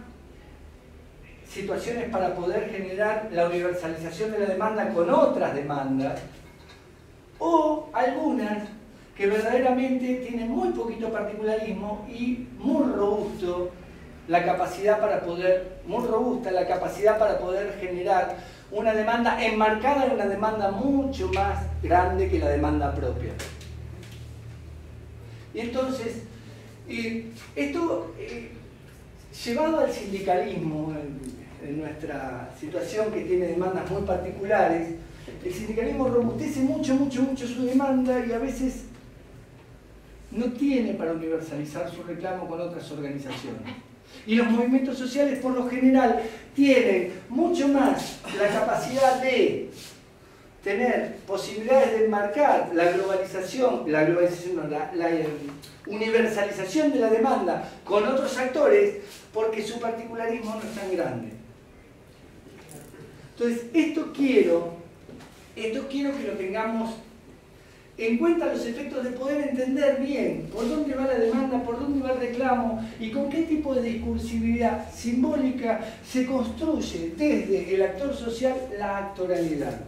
situaciones para poder generar la universalización de la demanda con otras demandas, o algunas que verdaderamente tienen muy poquito particularismo y muy robusta la capacidad para poder generar una demanda enmarcada en una demanda mucho más grande que la demanda propia. Y entonces, esto llevado al sindicalismo, en nuestra situación que tiene demandas muy particulares, el sindicalismo robustece mucho su demanda y a veces no tiene para universalizar su reclamo con otras organizaciones. Y los movimientos sociales, por lo general, tienen mucho más la capacidad de tener posibilidades de enmarcar la universalización de la demanda con otros actores, porque su particularismo no es tan grande. Entonces, esto quiero que lo tengamos en cuenta, los efectos de poder entender bien por dónde va la demanda, por dónde va el reclamo y con qué tipo de discursividad simbólica se construye desde el actor social la actoralidad.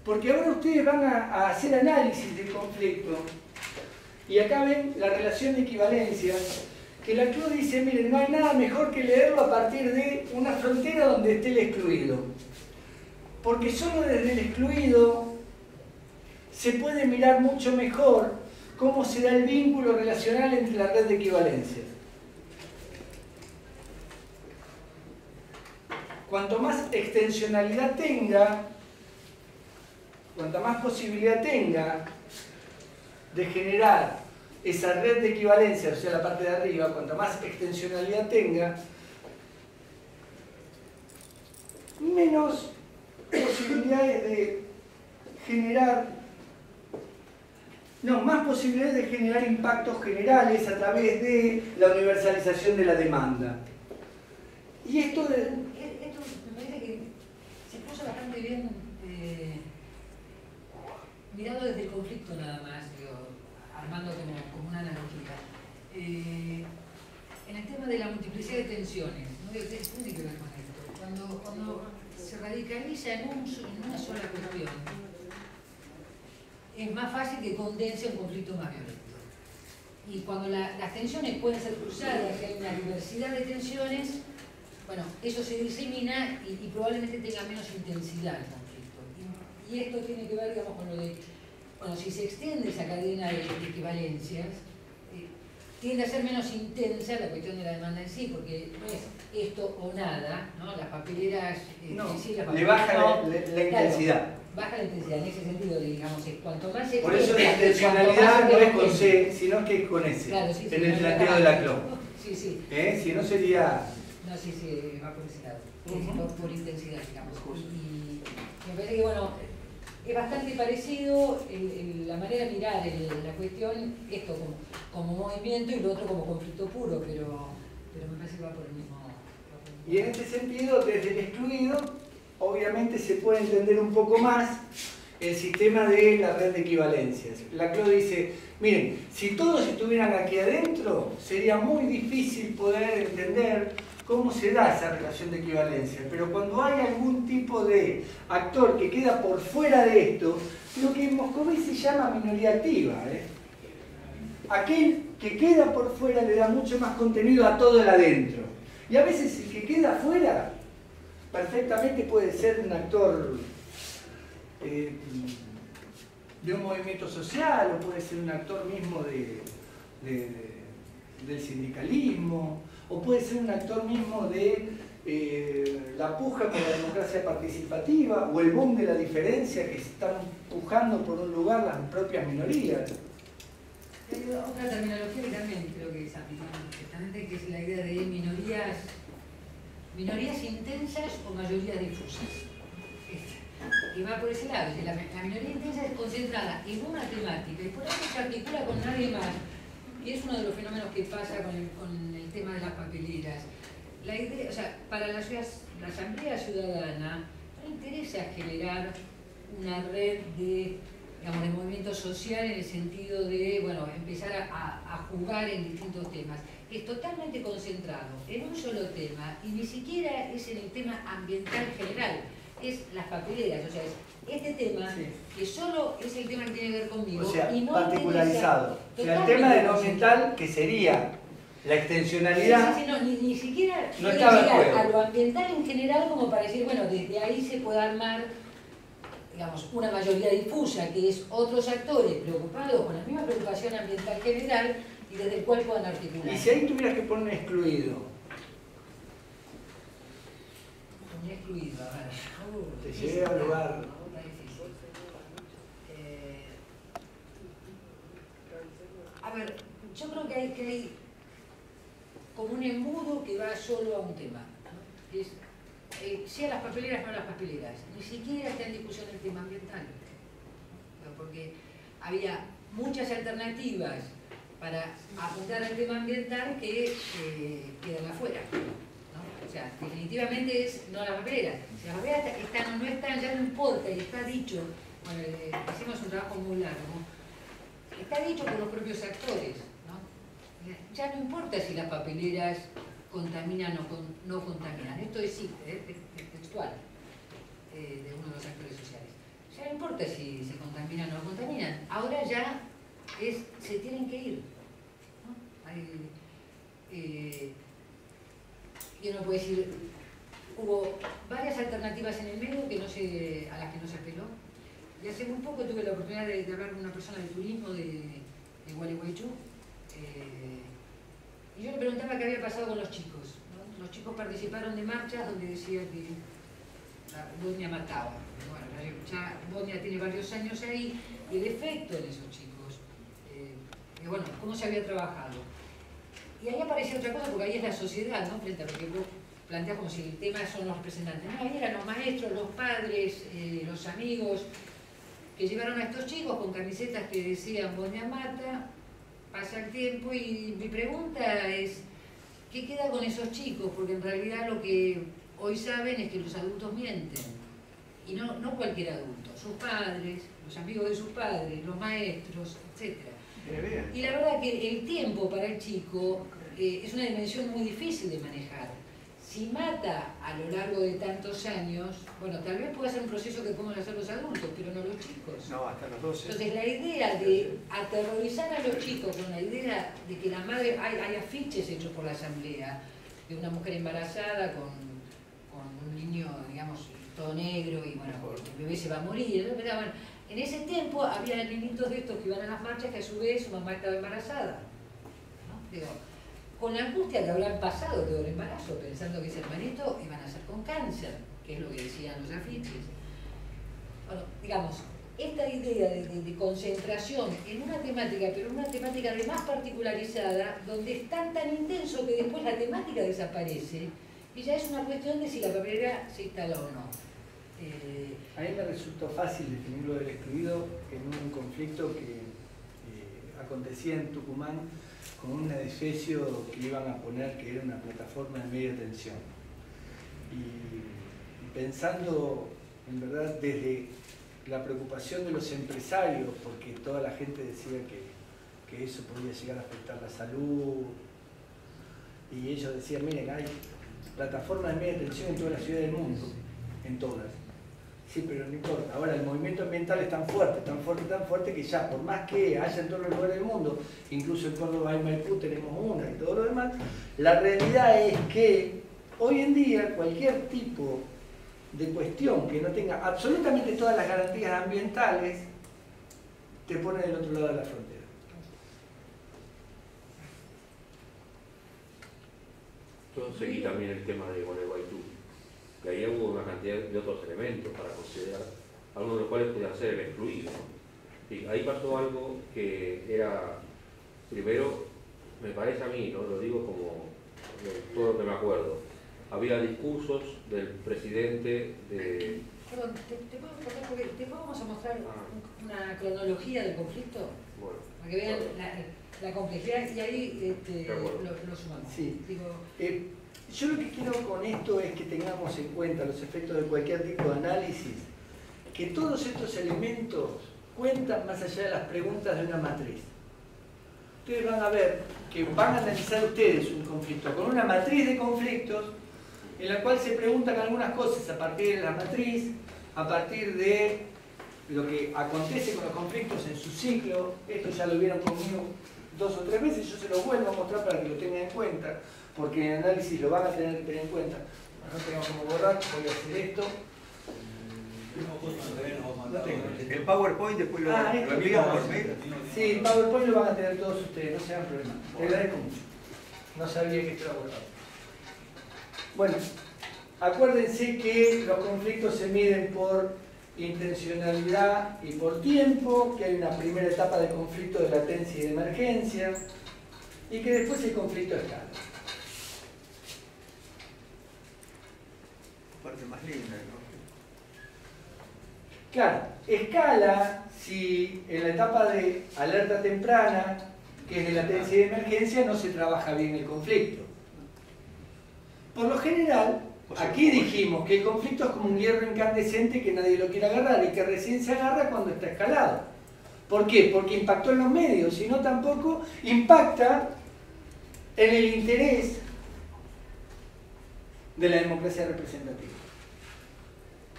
Porque ahora ustedes van a hacer análisis del conflicto y acá ven la relación de equivalencia, que la CLO dice, miren, no hay nada mejor que leerlo a partir de una frontera donde esté el excluido. Porque solo desde el excluido se puede mirar mucho mejor cómo se da el vínculo relacional entre la red de equivalencias. Cuanto más extensionalidad tenga, cuanta más posibilidad tenga de generar esa red de equivalencias, o sea, la parte de arriba, cuanto más extensionalidad tenga, menos posibilidades de generar, más posibilidades de generar impactos generales a través de la universalización de la demanda. Y esto me parece que se puso bastante bien mirado desde el conflicto nada más, armando como una analogía. En el tema de la multiplicidad de tensiones, ¿no? Tiene que ver con esto. Cuando se radicaliza en una sola cuestión, es más fácil que condense un conflicto más violento. Y cuando las tensiones pueden ser cruzadas, que hay una diversidad de tensiones, bueno, eso se disemina y probablemente tenga menos intensidad el conflicto. Y esto tiene que ver, digamos, con lo de, bueno, si se extiende esa cadena de equivalencias, tiende a ser menos intensa la cuestión de la demanda en sí, porque no es esto o nada, ¿no? Las papeleras... le baja la intensidad. Baja la intensidad, en ese sentido, digamos, cuanto más se... Por eso la intencionalidad no es con C, sino que es con S, claro, sí, en el planteo de la CLO. Sí, sí. Si no sería... No, sí, va por ese lado, por intensidad, digamos. Y me parece que, bueno, es bastante parecido la manera de mirar la cuestión, esto como movimiento y lo otro como conflicto puro, pero me parece que va por el mismo... Y en este sentido, desde el excluido, obviamente se puede entender un poco más el sistema de la red de equivalencias. La CLO dice, miren, si todos estuvieran aquí adentro, sería muy difícil poder entender cómo se da esa relación de equivalencia. Pero cuando hay algún tipo de actor que queda por fuera de esto, lo que en Moscovici se llama minoría activa. Aquel que queda por fuera le da mucho más contenido a todo el adentro. Y a veces el que queda afuera perfectamente puede ser un actor de un movimiento social, o puede ser un actor mismo del sindicalismo, o puede ser un actor mismo de la puja por la democracia participativa, o el boom de la diferencia que están pujando por un lugar las propias minorías. Otra terminología que también creo que es aplicable perfectamente, que es la idea de minorías intensas o mayorías difusas. Y va por ese lado, la minoría intensa es concentrada en una temática y por eso se articula con nadie más. Y es uno de los fenómenos que pasa con el tema de las papeleras. La idea, o sea, para la Asamblea Ciudadana no interesa generar una red de digamos, de movimiento social en el sentido de, bueno, empezar a jugar en distintos temas. Es totalmente concentrado en un solo tema y ni siquiera es en el tema ambiental general, es las papeleras, o sea, es este tema que solo es el tema que tiene que ver conmigo. O sea, y no particularizado. O sea, el tema de lo ambiental, que sería la extensionalidad, sí, no, ni siquiera no estaba llegar de acuerdo. a lo ambiental en general como para decir, bueno, desde ahí se puede armar, digamos, una mayoría difusa, que es otros actores preocupados con la misma preocupación ambiental general y desde el cual puedan articular. Y si ahí tuvieras que poner excluido, Un excluido, a ver. te llegué al lugar. Está difícil. A ver, yo creo que hay como un embudo que va solo a un tema, ¿no? Que es, sea las papeleras o no las papeleras, ni siquiera está en discusión el tema ambiental, ¿no? Porque había muchas alternativas para apuntar al tema ambiental que quedan afuera, ¿no? O sea, definitivamente es no las papeleras. Si las papeleras están o no están, ya no importa, y está dicho, bueno, hicimos un trabajo muy largo, está dicho por los propios actores, ¿no? Ya no importa si las papeleras contaminan o no contaminan, esto es textual de uno de los actores sociales. Ya no importa si se contaminan o no contaminan, ahora ya se tienen que ir, ¿no? Y uno puede decir, hubo varias alternativas en el medio a las que no se apeló. Y hace muy poco tuve la oportunidad de hablar con una persona de turismo de Gualeguaychú, y yo le preguntaba qué había pasado con los chicos, ¿no? Los chicos participaron de marchas donde decía que Bosnia mataba. Bueno, ya Bosnia tiene varios años ahí, y el efecto en esos chicos, bueno, cómo se había trabajado. Y ahí aparecía otra cosa, porque ahí es la sociedad, ¿no? Frente a lo que vos planteás como si el tema son los representantes. No, ahí eran los maestros, los padres, los amigos, que llevaron a estos chicos con camisetas que decían Bosnia mata. Pasa el tiempo y mi pregunta es, ¿qué queda con esos chicos? Porque en realidad lo que hoy saben es que los adultos mienten. Y no cualquier adulto, sus padres, los amigos de sus padres, los maestros, etc. Y la verdad que el tiempo para el chico es una dimensión muy difícil de manejar. Si mata a lo largo de tantos años, bueno, tal vez pueda ser un proceso que podemos hacer los adultos, pero no los chicos. No, hasta los 12. Entonces la idea de aterrorizar a los chicos con la idea de que la madre, hay afiches hechos por la asamblea de una mujer embarazada con un niño, digamos, todo negro y bueno, el bebé se va a morir, ¿no? Pero, bueno, en ese tiempo había niñitos de estos que iban a las marchas que a su vez su mamá estaba embarazada, ¿no? Digo, con la angustia de haber pasado todo el embarazo, pensando que ese hermanito iban a ser con cáncer, que es lo que decían los afiches. Bueno, digamos, esta idea de concentración en una temática, pero una temática además particularizada, donde es tan intenso que después la temática desaparece, y ya es una cuestión de si la papelera se instala o no. A mí me resultó fácil definirlo del excluido en un conflicto que acontecía en Tucumán con un edificio que iban a poner que era una plataforma de media tensión. Y pensando, en verdad, desde la preocupación de los empresarios, porque toda la gente decía que eso podía llegar a afectar la salud, y ellos decían, miren, hay plataformas de media tensión en toda la ciudad del mundo, en todas. Sí, pero no importa. Ahora el movimiento ambiental es tan fuerte que ya por más que haya en todos los lugares del mundo, incluso en Córdoba y Maipú tenemos una y todo lo demás, la realidad es que hoy en día cualquier tipo de cuestión que no tenga absolutamente todas las garantías ambientales te pone del otro lado de la frontera. Yo seguí también el tema de Gualeguaychú. Y ahí hubo una cantidad de otros elementos para considerar, algunos de los cuales podían ser el excluido. Y ahí pasó algo que era, primero, me parece a mí, ¿no? Lo digo como todo lo que me acuerdo, había discursos del presidente de... Perdón, ¿te puedo cortar? Porque te vamos a mostrar una cronología del conflicto, Bueno, para que vean la complejidad y ahí lo sumamos. Sí. Digo, Yo lo que quiero con esto es que tengamos en cuenta los efectos de cualquier tipo de análisis, que todos estos elementos cuenta más allá de las preguntas de una matriz. Ustedes van a ver que van a analizar ustedes un conflicto con una matriz de conflictos en la cual se preguntan algunas cosas a partir de la matriz, a partir de lo que acontece con los conflictos en su ciclo. Esto ya lo vieron conmigo 2 o 3 veces, yo se lo vuelvo a mostrar para que lo tengan en cuenta, porque en el análisis lo van a tener que tener en cuenta. No tengo como borrar, voy a hacer esto. No tengo. El PowerPoint después lo envían por mail. Sí, el PowerPoint lo van a tener todos ustedes, no se hagan problema. Le agradezco mucho. No sabía que esto era borrado. Bueno, acuérdense que los conflictos se miden por intencionalidad y por tiempo, que hay una primera etapa de conflicto de latencia y de emergencia, y que después el conflicto escala. Parte más linda, ¿no? Claro, escala si en la etapa de alerta temprana, que es de latencia y de emergencia, no se trabaja bien el conflicto. Por lo general, aquí dijimos que el conflicto es como un hierro incandescente que nadie lo quiere agarrar y que recién se agarra cuando está escalado. ¿Por qué? Porque impactó en los medios, sino tampoco impacta en el interés de la democracia representativa.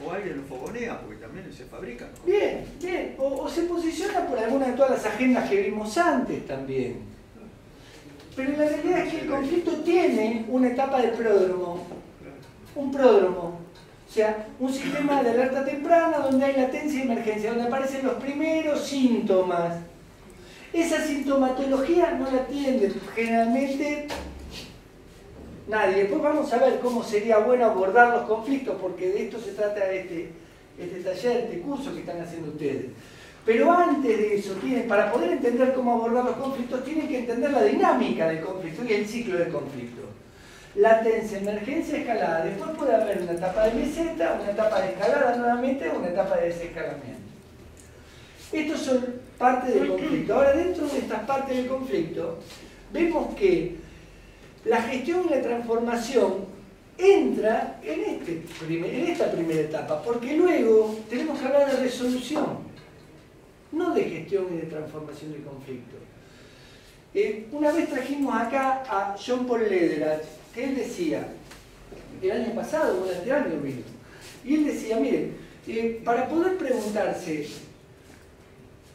O alguien lo fogonea, porque también se fabrica, ¿no? Bien, bien. O se posiciona por alguna de todas las agendas que vimos antes también. Pero la realidad es que el conflicto tiene una etapa de pródromo. Un pródromo. O sea, un sistema de alerta temprana donde hay latencia y emergencia, donde aparecen los primeros síntomas. Esa sintomatología no la atiende generalmente nadie. Después vamos a ver cómo sería bueno abordar los conflictos, porque de esto se trata este taller, este curso que están haciendo ustedes. Pero antes de eso, para poder entender cómo abordar los conflictos, tienen que entender la dinámica del conflicto y el ciclo del conflicto. Latencia, emergencia, escalada. Después puede haber una etapa de meseta, una etapa de escalada nuevamente, una etapa de desescalamiento. Estos son parte del conflicto. Ahora, dentro de estas partes del conflicto, vemos que la gestión y la transformación entra en esta primera etapa, porque luego tenemos que hablar de resolución, no de gestión y de transformación del conflicto. Una vez trajimos acá a John Paul Lederach, que él decía, el año pasado o el anteaño vino, y él decía, miren, para poder preguntarse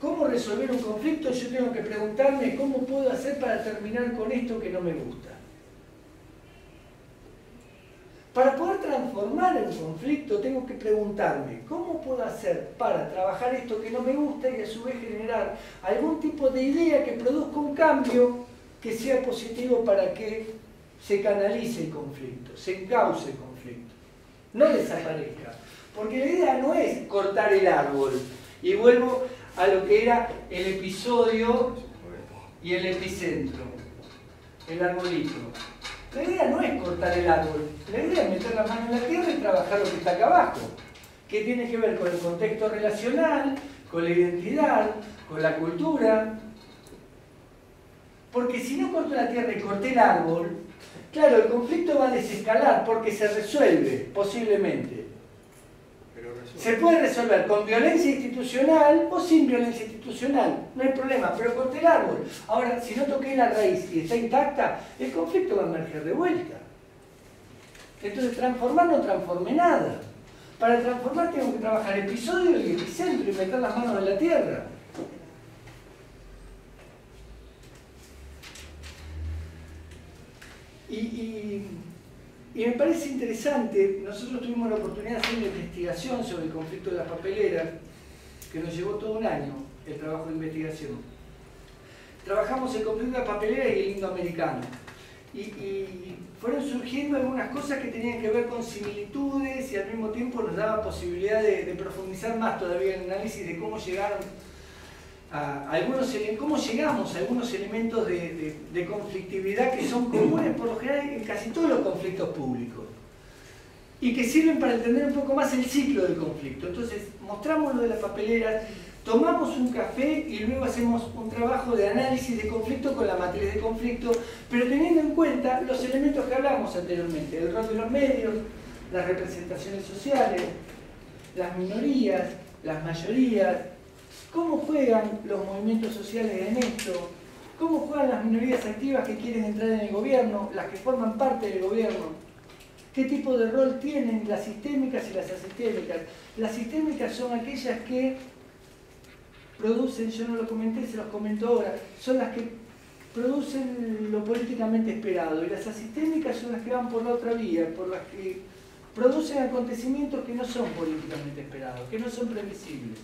cómo resolver un conflicto, yo tengo que preguntarme cómo puedo hacer para terminar con esto que no me gusta. Para poder transformar un conflicto tengo que preguntarme cómo puedo hacer para trabajar esto que no me gusta y a su vez generar algún tipo de idea que produzca un cambio que sea positivo para que se canalice el conflicto, se encauce el conflicto, no desaparezca. Porque la idea no es cortar el árbol. Y vuelvo a lo que era el episodio y el epicentro, el arbolito. La idea no es cortar el árbol, la idea es meter la mano en la tierra y trabajar lo que está acá abajo, que tiene que ver con el contexto relacional, con la identidad, con la cultura. Porque si no corto la tierra y corté el árbol, claro, el conflicto va a desescalar porque se resuelve, posiblemente. Se puede resolver con violencia institucional o sin violencia institucional, no hay problema, pero corté el árbol. Ahora, si no toqué la raíz y está intacta, el conflicto va a emerger de vuelta. Entonces, transformar no transforme nada. Para transformar tengo que trabajar episodio y epicentro y meter las manos en la tierra. Y me parece interesante, nosotros tuvimos la oportunidad de hacer una investigación sobre el conflicto de las papeleras, que nos llevó todo un año, el trabajo de investigación. Trabajamos el conflicto de las papeleras y el indoamericano. Y fueron surgiendo algunas cosas que tenían que ver con similitudes y al mismo tiempo nos daba posibilidad de profundizar más todavía en el análisis de cómo llegaron cómo llegamos a algunos elementos de conflictividad que son comunes por lo general en casi todos los conflictos públicos y que sirven para entender un poco más el ciclo del conflicto. Entonces, mostramos lo de las papeleras, tomamos un café y luego hacemos un trabajo de análisis de conflicto con la matriz de conflicto, pero teniendo en cuenta los elementos que hablamos anteriormente, el rol de los medios, las representaciones sociales, las minorías, las mayorías, ¿Cómo juegan los movimientos sociales en esto? ¿Cómo juegan las minorías activas que quieren entrar en el gobierno, las que forman parte del gobierno? ¿Qué tipo de rol tienen las sistémicas y las asistémicas? Las sistémicas son aquellas que producen, yo no lo comenté, se los comento ahora, son las que producen lo políticamente esperado, y las asistémicas son las que van por la otra vía, por las que producen acontecimientos que no son políticamente esperados, que no son previsibles.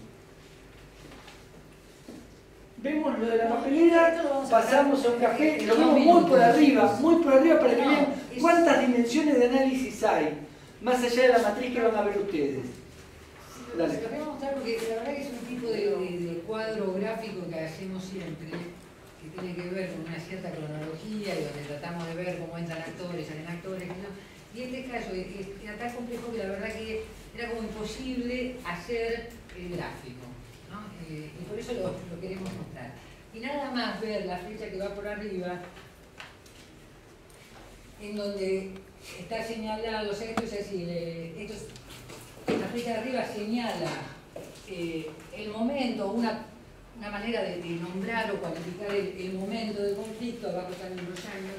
Vemos lo de la papelera, pasamos a un café, lo vemos muy por arriba para que vean cuántas dimensiones de análisis hay, más allá de la matriz que van a ver ustedes. Lo que voy a mostrar porque la verdad que es un tipo de cuadro gráfico que hacemos siempre, que tiene que ver con una cierta cronología y donde tratamos de ver cómo entran actores, salen actores, ¿no? Y este caso era tan complejo que la verdad que era como imposible hacer el gráfico, ¿no? Y por eso lo queremos mostrar. Y nada más ver la flecha que va por arriba, en donde está señalado, o sea, esto es así, la flecha de arriba señala el momento, una manera de nombrar o cuantificar el momento del conflicto, abajo están los años,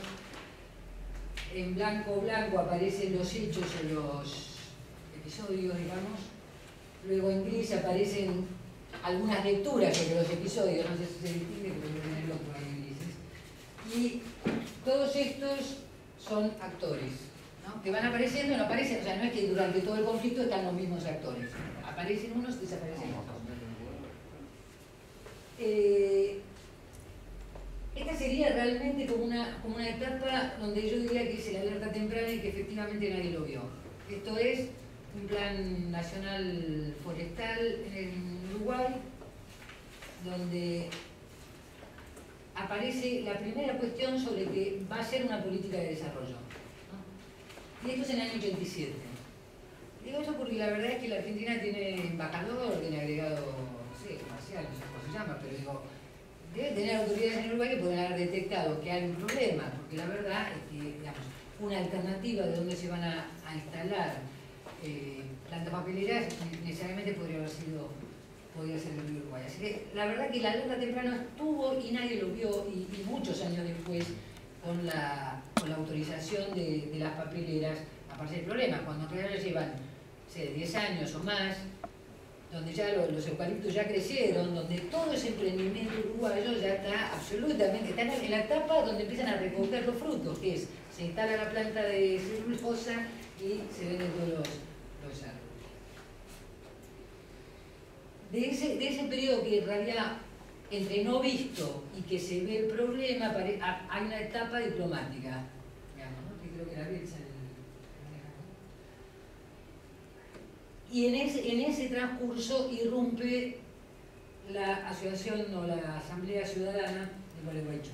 en blanco aparecen los hechos o los episodios, digamos, luego en gris aparecen algunas lecturas sobre los episodios, no sé si se distingue, pero en el otro hay grises, y todos estos son actores, ¿no? Que van apareciendo, no aparecen, o sea, no es que durante todo el conflicto están los mismos actores, aparecen unos, desaparecen otros. Esta sería realmente como una etapa donde yo diría que es la alerta temprana y que efectivamente nadie lo vio. Esto es un plan nacional forestal en Uruguay, donde aparece la primera cuestión sobre que va a ser una política de desarrollo, ¿no? Y esto es en el año 87. Digo eso porque la verdad es que la Argentina tiene embajador, tiene agregado, no sé, comercial, no sé cómo se llama, pero digo, debe tener autoridades en Uruguay que pueden haber detectado que hay un problema, porque la verdad es que, digamos, una alternativa de dónde se van a instalar plantas papeleras necesariamente podría ser el Uruguay. Así que la verdad que la alerta temprana estuvo y nadie lo vio, y muchos años después con la autorización de las papeleras aparece el problema, cuando en realidad llevan 10 años o más, donde ya los eucaliptos ya crecieron, donde todo ese emprendimiento uruguayo ya está absolutamente, está en la etapa donde empiezan a recoger los frutos, que es, se instala la planta de celulosa y se venden todos los árboles. De ese periodo que en realidad entre no visto y que se ve el problema, hay una etapa diplomática, digamos, ¿no? Que creo que era Bielsa. Y en ese transcurso irrumpe la asociación o la Asamblea Ciudadana de Gualeguaychú.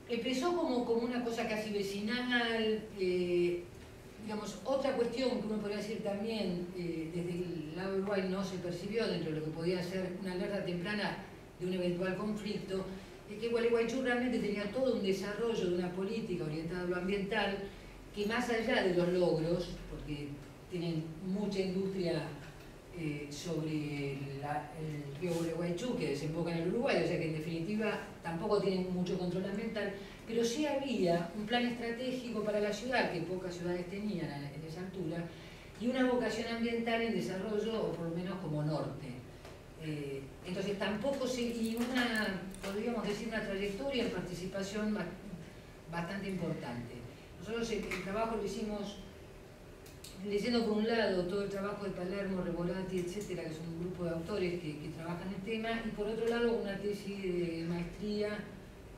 Empezó como una cosa casi vecinal, digamos, otra cuestión que uno podría decir también desde el lado de Uruguay no se percibió dentro de lo que podía ser una alerta temprana de un eventual conflicto, es que Gualeguaychú realmente tenía todo un desarrollo de una política orientada a lo ambiental que más allá de los logros, porque tienen mucha industria sobre el río Gualeguaychú que desemboca en el Uruguay, o sea que en definitiva tampoco tienen mucho control ambiental, pero sí había un plan estratégico para la ciudad, que pocas ciudades tenían en esa altura, y una vocación ambiental en desarrollo, o por lo menos como norte. Entonces tampoco y podríamos decir, una trayectoria en participación bastante importante. Nosotros el trabajo lo hicimos leyendo por un lado todo el trabajo de Palermo, Revolati, etcétera, que son un grupo de autores que trabajan el tema, y por otro lado una tesis de maestría,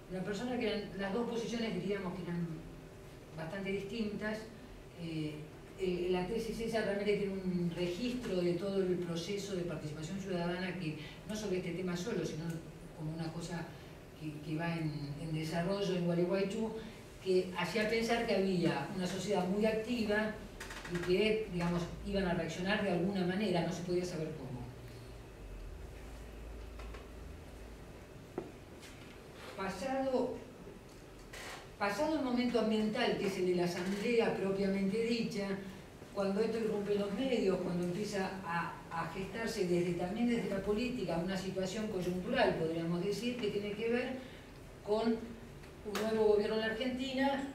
una persona que eran, las dos posiciones diríamos que eran bastante distintas. La tesis esa realmente tiene un registro de todo el proceso de participación ciudadana, que no sobre este tema solo, sino como una cosa que va en desarrollo en Gualeguaychú, que hacía pensar que había una sociedad muy activa y que, digamos, iban a reaccionar de alguna manera, no se podía saber cómo. Pasado el momento ambiental, que es el de la asamblea propiamente dicha, cuando esto irrumpe en los medios, cuando empieza a gestarse también desde la política una situación coyuntural, podríamos decir, que tiene que ver con un nuevo gobierno en la Argentina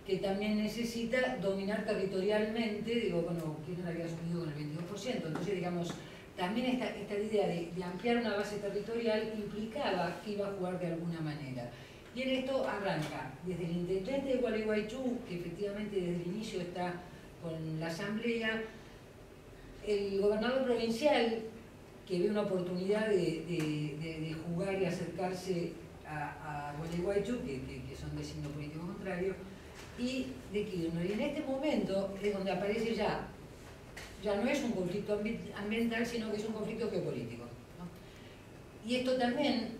que también necesita dominar territorialmente, digo, bueno, Kirchner había asumido con el 22%, entonces digamos, también esta idea de ampliar una base territorial implicaba que iba a jugar de alguna manera. Y en esto arranca desde el intendente de Gualeguaychú, que efectivamente desde el inicio está con la asamblea, el gobernador provincial, que ve una oportunidad de jugar y acercarse a Gualeguaychú, que son de signo político contrario, y de Kirchner. Y en este momento es donde aparece ya no es un conflicto ambiental, sino que es un conflicto geopolítico, ¿no? Y esto también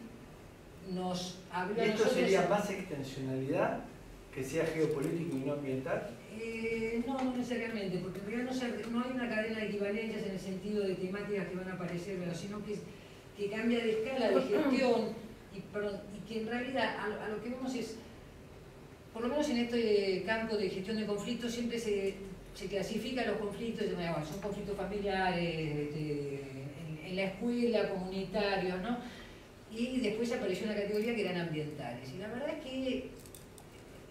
nos habla... ¿Y esto sería más extensionalidad, que sea geopolítico y no ambiental? No necesariamente, porque en realidad no hay una cadena de equivalencias en el sentido de temáticas que van a aparecer, sino que cambia de escala de gestión y que en realidad a lo que vemos es, por lo menos en este campo de gestión de conflictos, siempre se clasifican los conflictos, son conflictos familiares, en la escuela, comunitarios, ¿no? Y después apareció una categoría que eran ambientales. Y la verdad es que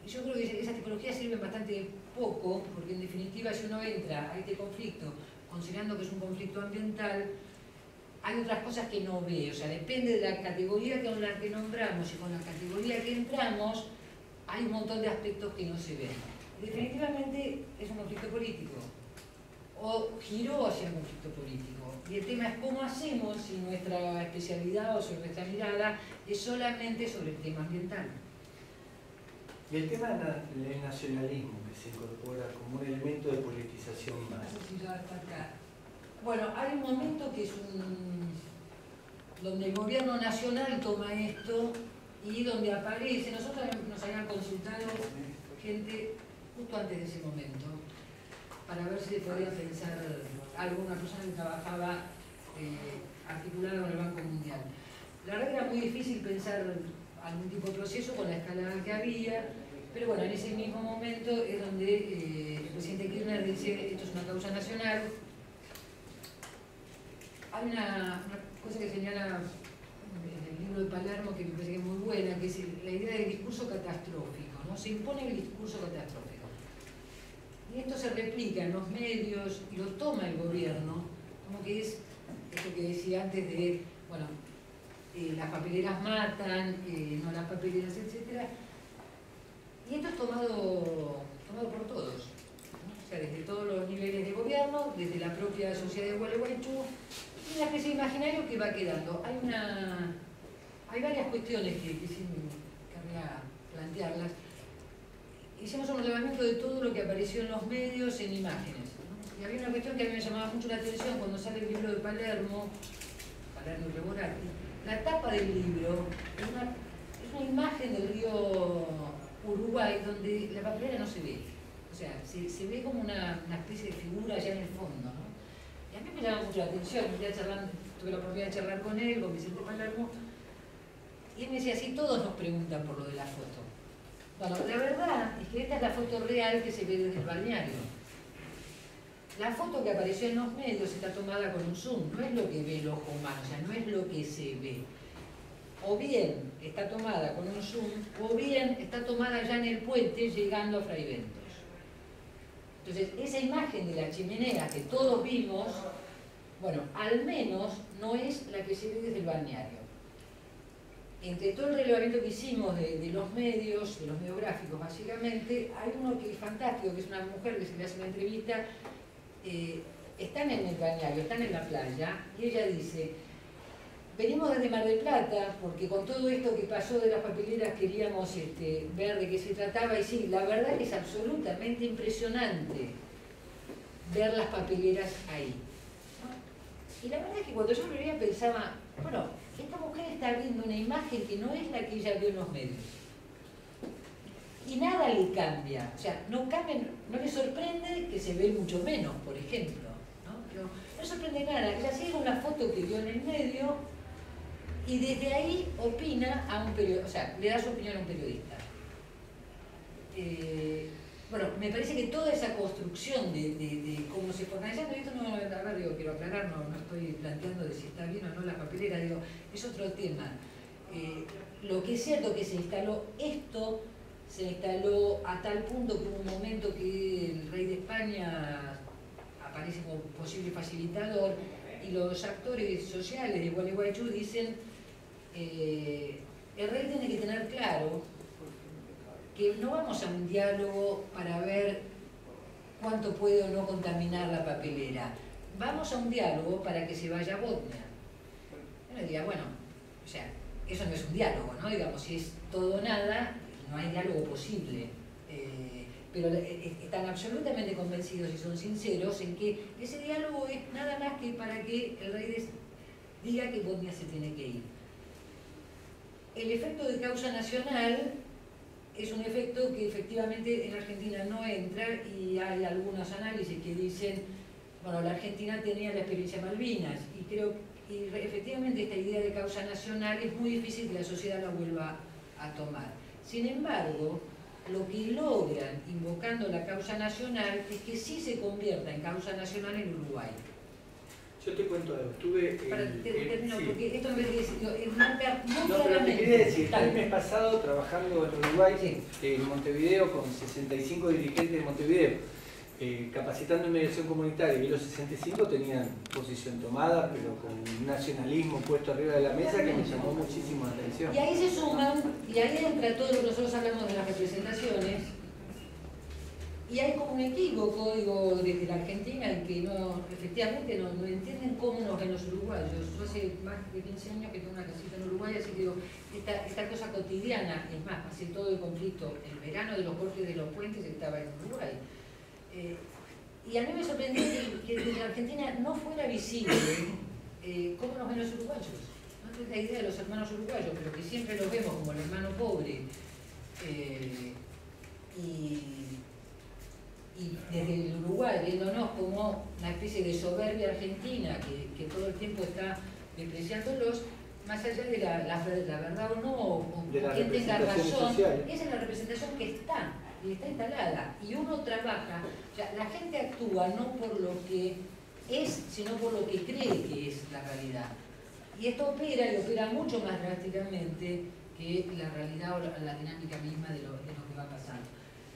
yo creo que esas tipologías sirven bastante poco, porque en definitiva si uno entra a este conflicto considerando que es un conflicto ambiental, hay otras cosas que no ve, o sea, depende de la categoría con la que nombramos y con la categoría que entramos, hay un montón de aspectos que no se ven. Definitivamente es un conflicto político, o giró hacia un conflicto político. Y el tema es cómo hacemos si nuestra especialidad o si nuestra mirada es solamente sobre el tema ambiental. Y el tema del nacionalismo que se incorpora como un elemento de politización más. Eso sí ya está acá. Bueno, hay un momento que es donde el gobierno nacional toma esto y donde aparece, nosotros nos habían consultado gente justo antes de ese momento para ver si se podía pensar alguna persona que trabajaba articulada con el Banco Mundial. La verdad que era muy difícil pensar algún tipo de proceso con la escala que había, pero bueno, en ese mismo momento es donde el presidente Kirchner dice esto es una causa nacional. Hay una cosa que señala en el libro de Palermo que me parece que es muy buena, que es la idea del discurso catastrófico, ¿no? Se impone el discurso catastrófico. Y esto se replica en los medios y lo toma el gobierno, como que es esto que decía antes de, bueno, las papeleras matan, no las papeleras, etc. Y esto es tomado por todos, ¿no? O sea, desde todos los niveles de gobierno, desde la propia sociedad de Gualeguaychú, y una especie de imaginario que va quedando. Hay varias cuestiones que sí querría plantearlas. Hicimos un relevamiento de todo lo que apareció en los medios en imágenes, ¿no? Y había una cuestión que a mí me llamaba mucho la atención cuando sale el libro de Palermo y Reborati. La tapa del libro es una imagen del río Uruguay donde la papelera no se ve. O sea, se ve como una especie de figura allá en el fondo, ¿no? Y a mí me llama mucho la atención. Tuve la oportunidad de charlar con él, con Vicente Palermo, y él me decía, sí, todos nos preguntan por lo de la foto. Bueno, la verdad es que esta es la foto real que se ve desde el balneario. La foto que apareció en los medios está tomada con un zoom, no es lo que ve el ojo humano, o sea, no es lo que se ve. O bien está tomada con un zoom, o bien está tomada ya en el puente llegando a Fraiventos. Entonces, esa imagen de la chimenea que todos vimos, bueno, al menos no es la que se ve desde el balneario. Entre todo el relevamiento que hicimos de los medios, de los mediográficos básicamente, hay uno que es fantástico, que es una mujer que se le hace una entrevista, están en el balneario, están en la playa, y ella dice, venimos desde Mar del Plata, porque con todo esto que pasó de las papeleras queríamos ver de qué se trataba, y sí, la verdad que es absolutamente impresionante ver las papeleras ahí, ¿no? Y la verdad es que cuando yo lo veía pensaba, bueno, esta mujer está viendo una imagen que no es la que ella vio en los medios. Y nada le cambia, o sea, no le sorprende que se ve mucho menos, por ejemplo, ¿no? Pero no sorprende nada, ella sigue una foto que vio en el medio y desde ahí opina a un periodista, o sea, le da su opinión a un periodista. bueno, me parece que toda esa construcción de cómo se fue organizando, y esto no, a ver, digo, quiero aclarar, no estoy planteando de si está bien o no la papelera, digo, es otro tema. Lo que es cierto que se instaló a tal punto que hubo un momento que el rey de España aparece como posible facilitador y los actores sociales de Gualeguaychú dicen el rey tiene que tener claro que no vamos a un diálogo para ver cuánto puede o no contaminar la papelera. Vamos a un diálogo para que se vaya a Botnia. Uno diría, bueno, o sea, eso no es un diálogo, ¿no? Digamos, si es todo o nada, no hay diálogo posible. Pero están absolutamente convencidos y son sinceros en que ese diálogo es nada más que para que el rey diga que Botnia se tiene que ir. El efecto de causa nacional es un efecto que efectivamente en Argentina no entra y hay algunos análisis que dicen, bueno, la Argentina tenía la experiencia Malvinas y efectivamente esta idea de causa nacional es muy difícil que la sociedad la vuelva a tomar. Sin embargo, lo que logran invocando la causa nacional es que sí se convierta en causa nacional en Uruguay. Yo te cuento algo, estuve termino, sí. porque esto me parece marca muy No, pero te claramente. quería decir, Tal. el mes pasado trabajando en Uruguay, Sí. en Montevideo, con 65 dirigentes de Montevideo, capacitando en mediación comunitaria, y los 65 tenían posición tomada, pero con un nacionalismo puesto arriba de la mesa que me llamó muchísimo la atención. Y ahí se suman, y ahí entra todo lo que nosotros hablamos de las representaciones, y hay como un equívoco, digo, desde la Argentina, en que efectivamente no entienden cómo nos ven los uruguayos. Yo hace más de 15 años que tengo una casita en Uruguay, así que digo, esta cosa cotidiana, es más, pasé todo el conflicto, el verano de los cortes de los puentes estaba en Uruguay. Y a mí me sorprendió que desde la Argentina no fuera visible cómo nos ven los uruguayos. No es la idea de los hermanos uruguayos, pero que siempre los vemos como el hermano pobre. Y desde el Uruguay, viéndonos como una especie de soberbia argentina que todo el tiempo está despreciándolos, más allá de la verdad o no, o quien tenga razón, esa es la representación que está instalada. Y uno trabaja, o sea, la gente actúa no por lo que es, sino por lo que cree que es la realidad. Y esto opera, y opera mucho más drásticamente que la realidad o la dinámica misma de lo que va pasando.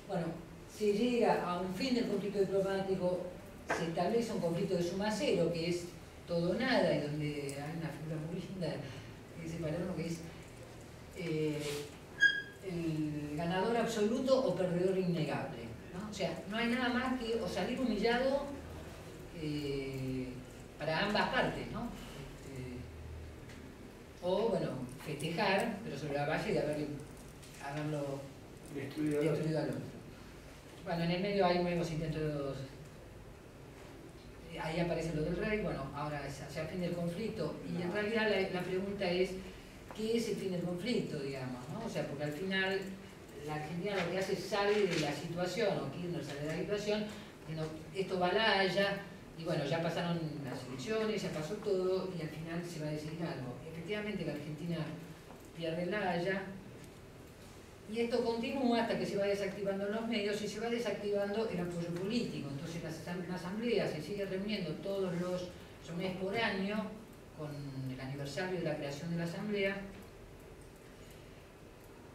Bueno, se llega a un fin del conflicto diplomático, se establece un conflicto de suma cero, que es todo o nada, y donde hay una figura muy linda que dice Palermo, que es el ganador absoluto o perdedor innegable, ¿no? O sea, no hay nada más que o salir humillado para ambas partes, ¿no? O, bueno, festejar, pero sobre la base de haberlo destruido al otro. Bueno, en el medio hay nuevos intentos, ahí aparece lo del rey, bueno, ahora es hacia el fin del conflicto, y en realidad la pregunta es, ¿qué es el fin del conflicto, digamos, ¿no? O sea, porque al final la Argentina lo que hace es salir de la situación, o Kirchner sale de la situación, esto va a la Haya, y bueno, ya pasaron las elecciones, ya pasó todo, y al final se va a decidir algo. Efectivamente la Argentina pierde la Haya, y esto continúa hasta que se va desactivando los medios y se va desactivando el apoyo político. Entonces la asamblea se sigue reuniendo todos los un mes por año, con el aniversario de la creación de la asamblea,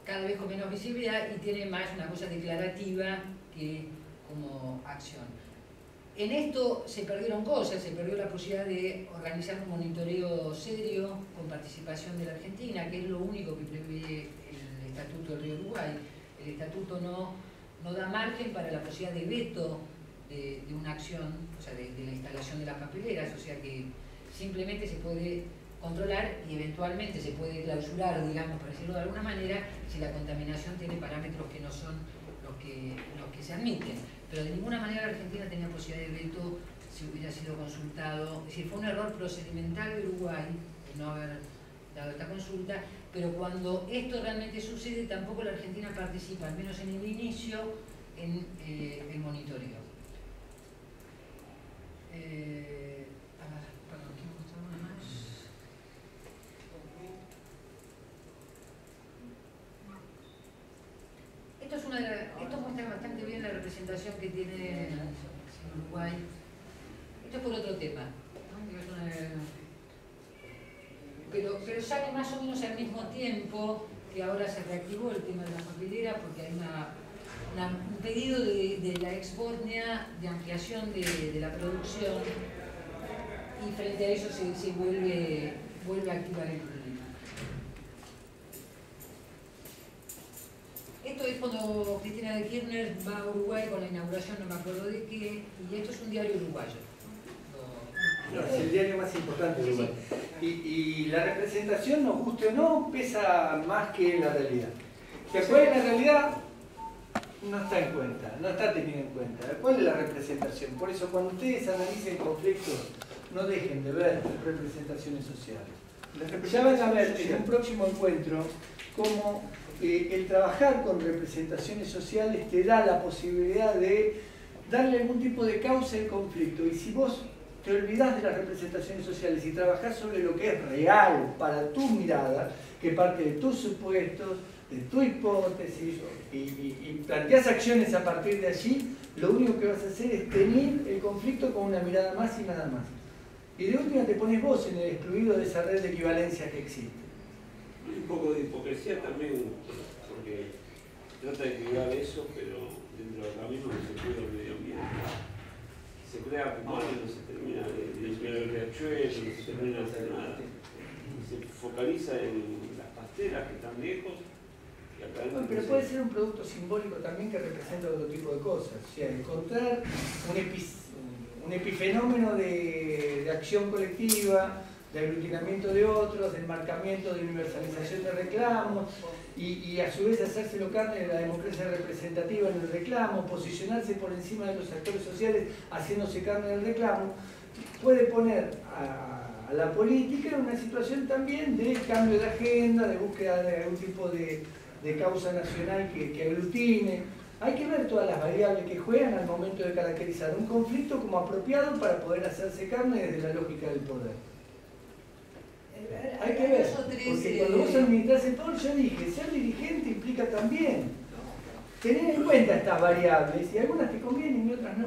cada vez con menos visibilidad y tiene más una cosa declarativa que como acción. En esto se perdieron cosas, se perdió la posibilidad de organizar un monitoreo serio con participación de la Argentina, que es lo único que prevé el Estatuto del Río Uruguay. El Estatuto no da margen para la posibilidad de veto de una acción, o sea, de la instalación de las papeleras, o sea que simplemente se puede controlar y eventualmente se puede clausurar, digamos, por decirlo de alguna manera, si la contaminación tiene parámetros que no son los que se admiten. Pero de ninguna manera la Argentina tenía posibilidad de veto si hubiera sido consultado. Es decir, fue un error procedimental de Uruguay de no haber dado esta consulta, pero cuando esto realmente sucede, tampoco la Argentina participa, al menos en el inicio, en el monitoreo. Perdón, ¿quién me mostraba una más? Esto muestra bastante bien la representación situación que tiene Uruguay. Esto es por otro tema, ¿no? Pero sale más o menos al mismo tiempo que ahora se reactivó el tema de la cordillera, porque hay un pedido de la ex Bosnia de ampliación de la producción, y frente a eso se vuelve a activar el problema. Esto es cuando Cristina de Kirchner va a Uruguay con la inauguración, no me acuerdo de qué, y esto es un diario uruguayo. No, es el diario más importante de Uruguay. Y la representación, nos guste o no, pesa más que la realidad. Que cuál es la realidad no está en cuenta, no está tenido en cuenta. ¿Cuál es la representación? Por eso cuando ustedes analicen conflictos, no dejen de ver representaciones sociales. Ya van a ver en un próximo encuentro cómo el trabajar con representaciones sociales te da la posibilidad de darle algún tipo de causa al conflicto. Y si vos te olvidás de las representaciones sociales y trabajás sobre lo que es real para tu mirada, que parte de tus supuestos, de tu hipótesis, y planteás acciones a partir de allí, lo único que vas a hacer es tener el conflicto con una mirada más y nada más. Y de última te pones vos en el excluido de esa red de equivalencias que existe. Hay un poco de hipocresía también, porque trata de cuidar eso, pero dentro de acá mismo no se cuida el medio ambiente. Se crea pulmones, no se termina de limpiar el riachuelo, no se termina de hacer nada. Se focaliza en las pasteras que están lejos. Y acá Bueno, pero puede ser un producto simbólico también que representa otro tipo de cosas. O sea, encontrar un epifenómeno de acción colectiva, de aglutinamiento de otros, de enmarcamiento, de universalización de reclamos, y a su vez hacérselo carne de la democracia representativa en el reclamo, posicionarse por encima de los actores sociales haciéndose carne del reclamo, puede poner a la política en una situación también de cambio de agenda, de búsqueda de algún tipo de causa nacional que aglutine. Hay que ver todas las variables que juegan al momento de caracterizar un conflicto como apropiado para poder hacerse carne desde la lógica del poder. Hay que ver, porque cuando vos administrás el poder, yo dije, ser dirigente implica también tener en cuenta estas variables, y algunas te convienen y otras no.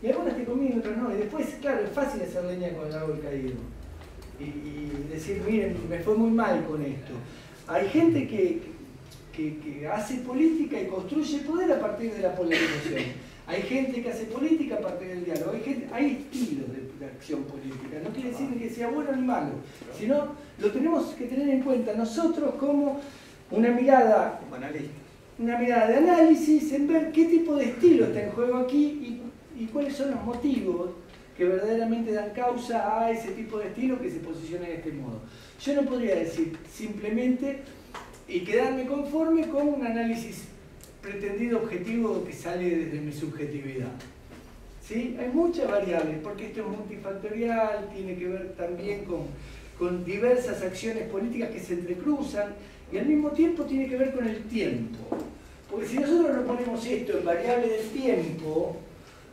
Y algunas te convienen y otras no. Y después, claro, es fácil hacer leña con el árbol caído. Y decir, miren, me fue muy mal con esto. Hay gente que hace política y construye poder a partir de la polarización. Hay gente que hace política a partir del diálogo. Hay estilos de acción política. No quiere decir que sea bueno ni malo, sino lo tenemos que tener en cuenta nosotros como una mirada de análisis, en ver qué tipo de estilo está en juego aquí y cuáles son los motivos que verdaderamente dan causa a ese tipo de estilo que se posiciona de este modo. Yo no podría decir simplemente y quedarme conforme con un análisis pretendido objetivo que sale desde mi subjetividad. ¿Sí? Hay muchas variables, porque esto es multifactorial, tiene que ver también con diversas acciones políticas que se entrecruzan, y al mismo tiempo tiene que ver con el tiempo. Porque si nosotros no ponemos esto en variable del tiempo,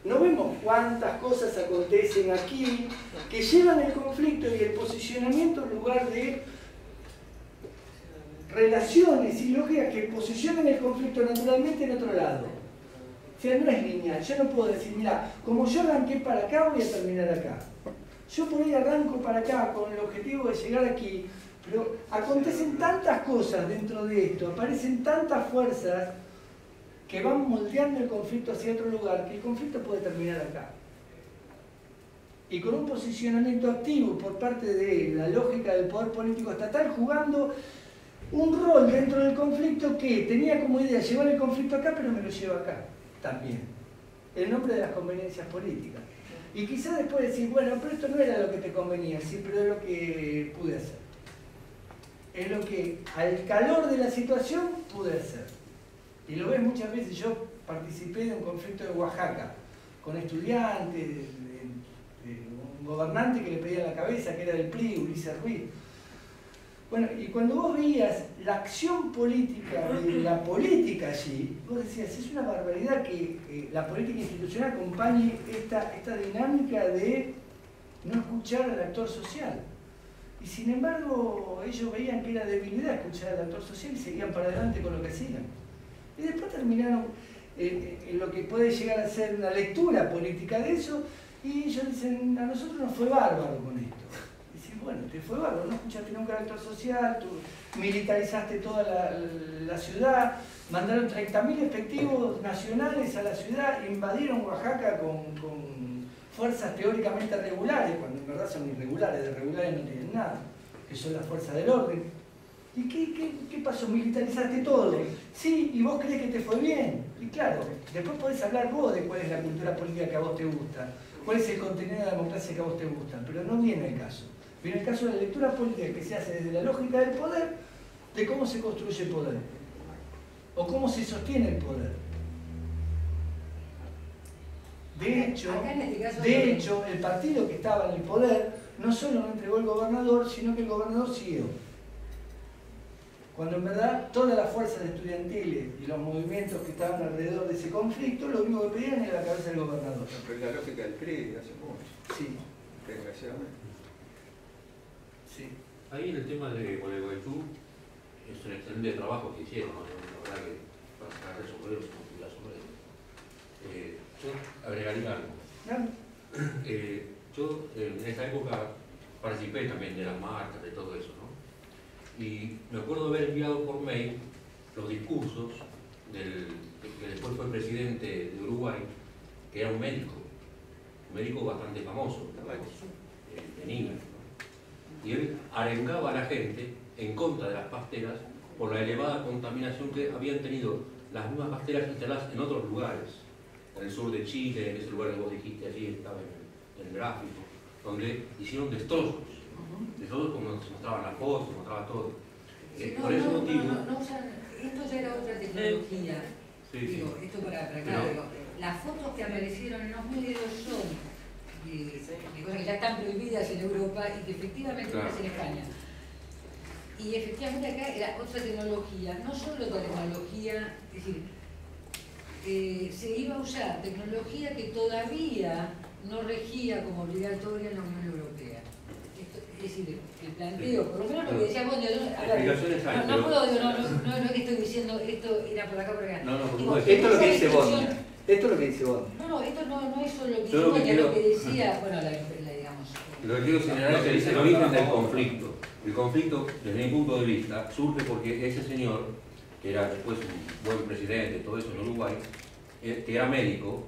no vemos cuántas cosas acontecen aquí que llevan el conflicto y el posicionamiento en lugar de relaciones y lógicas que posicionan el conflicto naturalmente en otro lado. O sea, no es lineal. Yo no puedo decir, mira, como yo arranqué para acá, voy a terminar acá. Yo por ahí arranco para acá con el objetivo de llegar aquí, pero acontecen tantas cosas dentro de esto, aparecen tantas fuerzas que van moldeando el conflicto hacia otro lugar, que el conflicto puede terminar acá. Y con un posicionamiento activo por parte de la lógica del poder político estatal jugando un rol dentro del conflicto que tenía como idea llevar el conflicto acá, pero me lo lleva acá también. El nombre de las conveniencias políticas. Y quizás después decir, bueno, pero esto no era lo que te convenía, sí, pero es lo que pude hacer. Es lo que al calor de la situación pude hacer. Y lo ves muchas veces. Yo participé de un conflicto de Oaxaca con estudiantes, de un gobernante que le pedía la cabeza, que era del PRI, Ulises Ruiz. Bueno, y cuando vos veías la acción política de la política allí, vos decías, es una barbaridad que la política institucional acompañe esta dinámica de no escuchar al actor social. Y sin embargo, ellos veían que era debilidad escuchar al actor social y seguían para adelante con lo que hacían. Y después terminaron en lo que puede llegar a ser una lectura política de eso, y ellos dicen, a nosotros nos fue bárbaro con esto. Dicen, bueno, te fue bárbaro, no escuchaste nunca actor social, tú militarizaste toda la ciudad, mandaron 30.000 efectivos nacionales a la ciudad, invadieron Oaxaca con fuerzas teóricamente regulares, cuando en verdad son irregulares, de regulares no tienen nada, que son las fuerzas del orden. ¿Y qué pasó? Militarizaste todo. Sí, y vos crees que te fue bien. Y claro, después podés hablar vos de cuál es la cultura política que a vos te gusta, cuál es el contenido de la democracia que a vos te gusta, pero no viene el caso. Viene el caso de la lectura política que se hace desde la lógica del poder, de cómo se construye el poder, o cómo se sostiene el poder. De hecho, el partido que estaba en el poder no solo no entregó el gobernador, sino que el gobernador siguió. Cuando en verdad todas las fuerzas estudiantiles y los movimientos que estaban alrededor de ese conflicto, lo único que pedían era la cabeza del gobernador. Pero es la lógica del PRI hace mucho. Sí. Desgraciadamente. Sí. Ahí en el tema de Gualeguaychú es un excelente trabajo que hicieron, ¿no? La verdad que para sacar esos obreros con cuidado sobre eso. Yo agregaría algo. ¿No? Yo en esa época participé también de las marchas, de todo eso, ¿no? Y me acuerdo de haber enviado por mail los discursos del que después fue presidente de Uruguay, que era un médico bastante famoso, de Niños, ¿no? Y él arengaba a la gente en contra de las pasteras por la elevada contaminación que habían tenido las mismas pasteras instaladas en otros lugares, en el sur de Chile, en ese lugar que vos dijiste allí, estaba en el gráfico, donde hicieron destrozos. Destrozos como se mostraban las fotos, se mostraba todo. Por ese motivo... esto ya era otra tecnología. Sí, digo, esto para acá, digo, las fotos que aparecieron en los medios son de cosas que ya están prohibidas en Europa y que efectivamente no en España. Y efectivamente acá era otra tecnología, no solo otra tecnología, es decir, se iba a usar tecnología que todavía no regía como obligatoria en la Unión Europea. Es decir, el planteo, por lo menos lo que decía vos, no puedo, no es que estoy diciendo esto era por acá, por acá. Digo, esto es lo que dice Bonia. Esto es lo que dice Bonia. No, esto no es solo lo que dice Bonia, lo que decía, bueno, digamos. Lo que quiero señalar es que dice el origen del conflicto. El conflicto, desde mi punto de vista, surge porque ese señor, que era después un buen presidente, todo eso en Uruguay, que era médico,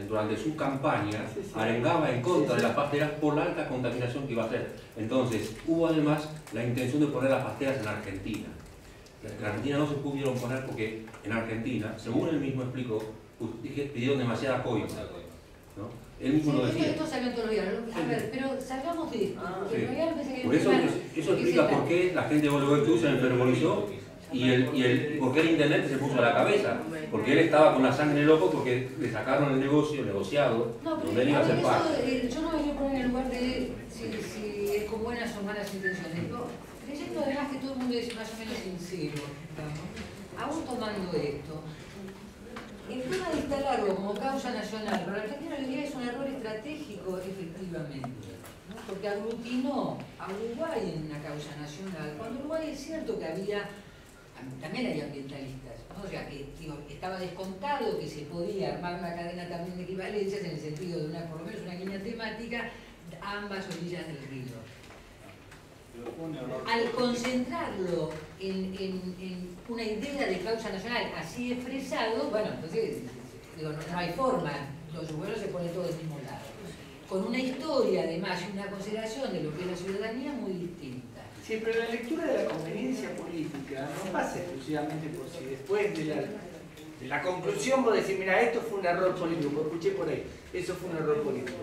durante su campaña arengaba en contra de las pasteras por la alta contaminación que iba a hacer. Entonces, hubo además la intención de poner las pasteras en Argentina. En Argentina no se pudieron poner porque en Argentina, según él mismo explicó, pidieron demasiada coima, ¿no? Él mismo lo decía. Esto salió todos los días. A ver, pero salgamos de esto. Por eso explica por qué la gente de Gualeguaychú se enfermorizó y por qué el internet se puso a la cabeza. Porque él estaba con la sangre loco porque le sacaron el negociado donde él iba a ser parte. Yo no me voy a poner en el lugar de si es con buenas o malas intenciones. Creyendo además que todo el mundo es más o menos sincero, aún tomando esto. El tema de instalarlo como causa nacional, para la Argentina hoy día es un error estratégico, efectivamente, ¿no? Porque aglutinó a Uruguay en una causa nacional, cuando Uruguay es cierto que también hay ambientalistas, ¿no? O sea, que estaba descontado que se podía armar una cadena también de equivalencias en el sentido de por lo menos una línea temática a ambas orillas del río. Al concentrarlo en una idea de causa nacional así expresado, bueno, entonces no hay forma, los uruguayos se ponen todos del mismo lado. Con una historia además y una consideración de lo que es la ciudadanía muy distinta. Sí, pero la lectura de la conveniencia política no pasa exclusivamente por si después de la conclusión vos decís, mira, esto fue un error político, lo escuché por ahí, eso fue un error político.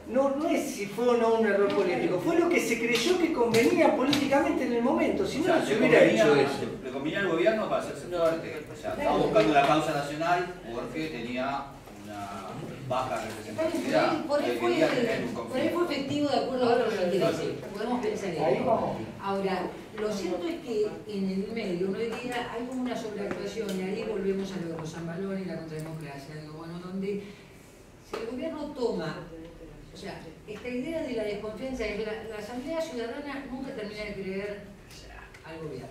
No es si fue o no un error político, fue lo que se creyó que convenía políticamente en el momento, si no, se hubiera hecho eso. Le convenía al gobierno para hacerse fuerte, o sea, estaba buscando la causa nacional porque tenía una baja representatividad. Por ahí fue efectivo de acuerdo a los intereses, podemos pensar en eso. Ahora, lo cierto es que en el medio uno diría hay como una sobreactuación y ahí volvemos a lo de Rosambalón y la contrademocracia, donde si el gobierno toma. O sea, esta idea de la desconfianza es que la Asamblea Ciudadana nunca termina de creer al gobierno,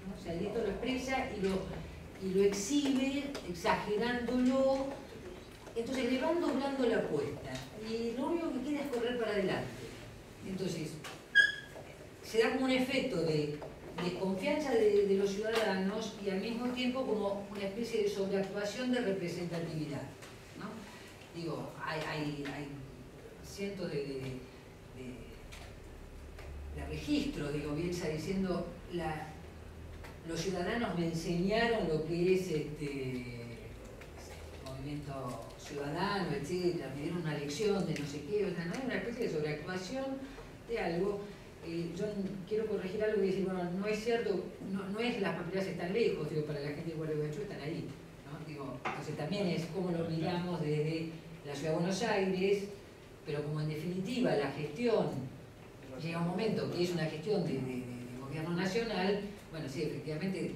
¿no? O sea, esto lo expresa y lo exhibe exagerándolo, entonces le van doblando la apuesta y lo único que queda es correr para adelante. Entonces, se da como un efecto de desconfianza de los ciudadanos y al mismo tiempo como una especie de sobreactuación de representatividad, ¿no? Digo, hay cientos de registros, digo, Bielsa diciendo los ciudadanos me enseñaron lo que es movimiento ciudadano, etcétera, me dieron una lección de no sé qué, o sea, no hay una especie de sobreactuación de algo. Yo quiero corregir algo y decir, bueno, no es cierto, no es las papeleras están lejos, digo, para la gente de Gualeguaychú están ahí, ¿no? Digo, entonces también es como lo miramos desde la Ciudad de Buenos Aires, pero como en definitiva la gestión llega un momento que es una gestión de gobierno nacional, bueno, sí, efectivamente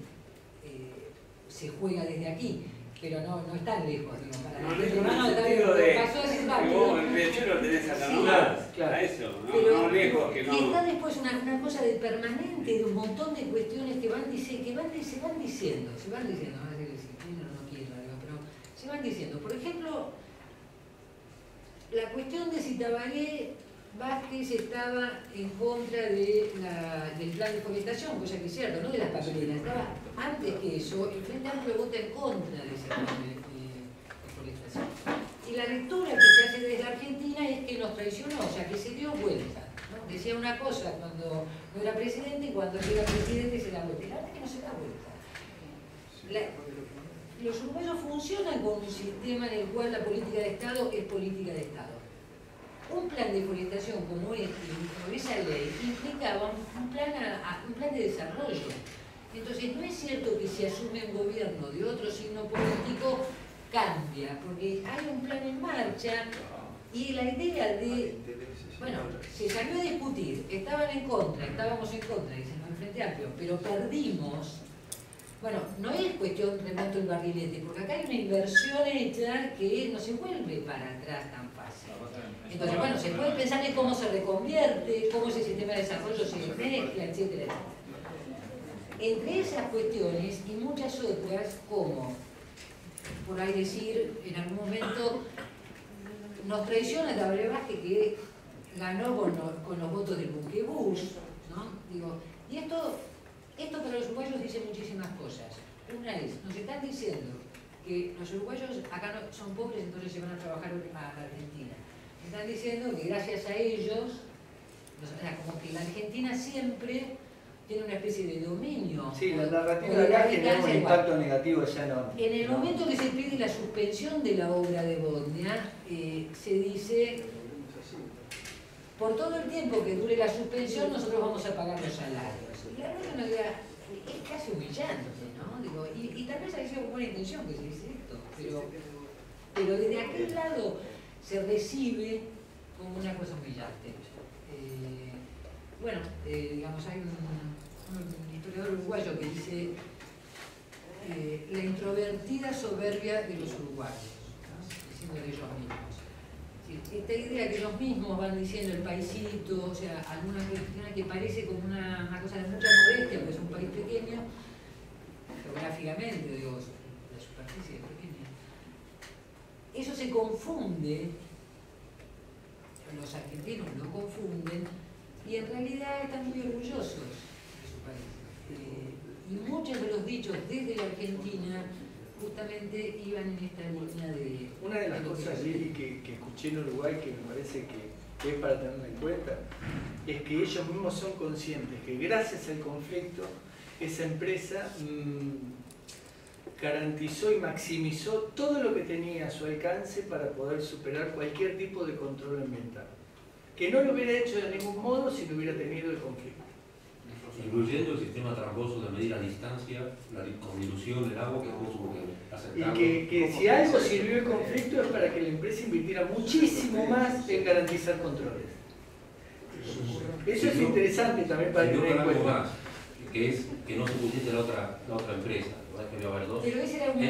se juega desde aquí, pero no es tan lejos, digo, para no, en el sentido de pasó a ser que rápido. vos el Riachuelo lo tenés acá Sí, nomás, claro. a eso, Pero, no lejos que no. y está después una cosa de permanente, de un montón de cuestiones que se van diciendo, a ver si no quiero, digo, pero se van diciendo. Por ejemplo, la cuestión de si Tabaré Vázquez estaba en contra del plan de forestación, cosa que es cierto, no de las papeleras, estaba antes que eso, el Frente Amplio vota en contra de ese plan de forestación. Y la lectura que se hace desde Argentina es que nos traicionó, o sea, que se dio vuelta, ¿no? Decía una cosa cuando no era presidente y cuando llega presidente se da vuelta. Y la verdad es que no se da vuelta. Los uruguayos funcionan con un sistema en el cual la política de Estado es política de Estado. Un plan de forestación como esa ley implicaba un plan de desarrollo. Entonces no es cierto que si asume un gobierno de otro signo político cambia, porque hay un plan en marcha y la idea de, bueno, se salió a discutir, estábamos en contra, dicen el Frente Amplio, pero perdimos. Bueno, no es cuestión Renato el barrilete, porque acá hay una inversión hecha que no se vuelve para atrás tan fácil. Entonces, bueno, se puede pensar en cómo se reconvierte, cómo ese sistema de desarrollo se mezcla, etcétera. Entre esas cuestiones y muchas otras, como por ahí decir, en algún momento nos traiciona Tabaré Vázquez que ganó con los votos del buquebús, ¿no? Digo, y esto para los uruguayos dice muchísimas cosas. Una es, nos están diciendo que los uruguayos acá no, son pobres, entonces se van a trabajar a la Argentina. Están diciendo que gracias a ellos, o sea, como que la Argentina siempre tiene una especie de dominio. Sí, la narrativa de acá genera un impacto negativo ya no. En el momento que se pide la suspensión de la obra de Bodnia, se dice, por todo el tiempo que dure la suspensión nosotros vamos a pagar los salarios. Y la verdad es casi humillante, ¿no? Digo, y tal vez haya sido con buena intención que se dice esto, pero desde aquel lado se recibe como una cosa humillante. Bueno, digamos, hay un historiador uruguayo que dice la introvertida soberbia de los uruguayos, ¿no? Diciendo de ellos mismos. Esta idea que ellos mismos van diciendo el paisito, o sea, alguna cuestión que parece como una cosa de mucha modestia, porque es un país pequeño, geográficamente, digo, la superficie es pequeña. Eso se confunde, los argentinos lo confunden, y en realidad están muy orgullosos de su país. Y muchos de los dichos desde la Argentina justamente iban en esta línea de... Una de las cosas, Lili, que escuché en Uruguay que me parece que es para tenerlo en cuenta, es que ellos mismos son conscientes que gracias al conflicto esa empresa garantizó y maximizó todo lo que tenía a su alcance para poder superar cualquier tipo de control ambiental. Que no lo hubiera hecho de ningún modo si no hubiera tenido el conflicto. Incluyendo el sistema tramposo de medir a distancia, con dilución del agua que tuvo que acercarlo. Y que si algo sirvió el conflicto es para que la empresa invirtiera muchísimo más en garantizar controles. Eso es interesante también para tener en cuenta. Más, que es que no se pusiese la otra empresa. Que haber dos. Pero ese era un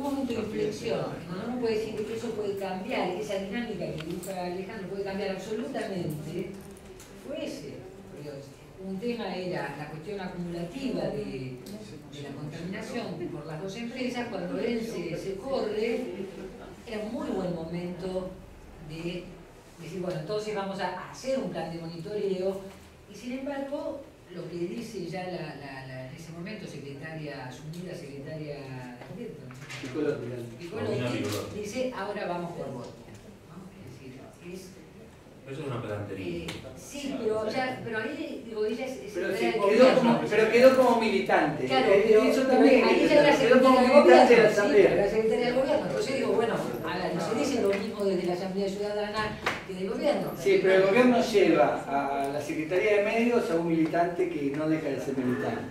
momento de inflexión. Uno puede decir que eso puede cambiar, esa dinámica que dibuja Alejandro puede cambiar absolutamente. Fue ese. un tema era la cuestión acumulativa de la contaminación por las dos empresas. Cuando él se corre, era un muy buen momento de decir, bueno, entonces vamos a hacer un plan de monitoreo, y sin embargo, lo que dice ya en ese momento asumida secretaria de gobierno, Piccolotti, dice, ahora vamos por voto. Es decir, Eso es una pedantería. sí, pero ahí, digo, ella es pero quedó como militante. Claro, Eso también ahí ya era quedó como secretaria del militante de la gobierno, sí, Asamblea. era secretaria del gobierno. Entonces digo, bueno, no se dice lo mismo desde la Asamblea Ciudadana que del gobierno. Sí, pero el gobierno lleva a la Secretaría de Medios a un militante que no deja de ser militante.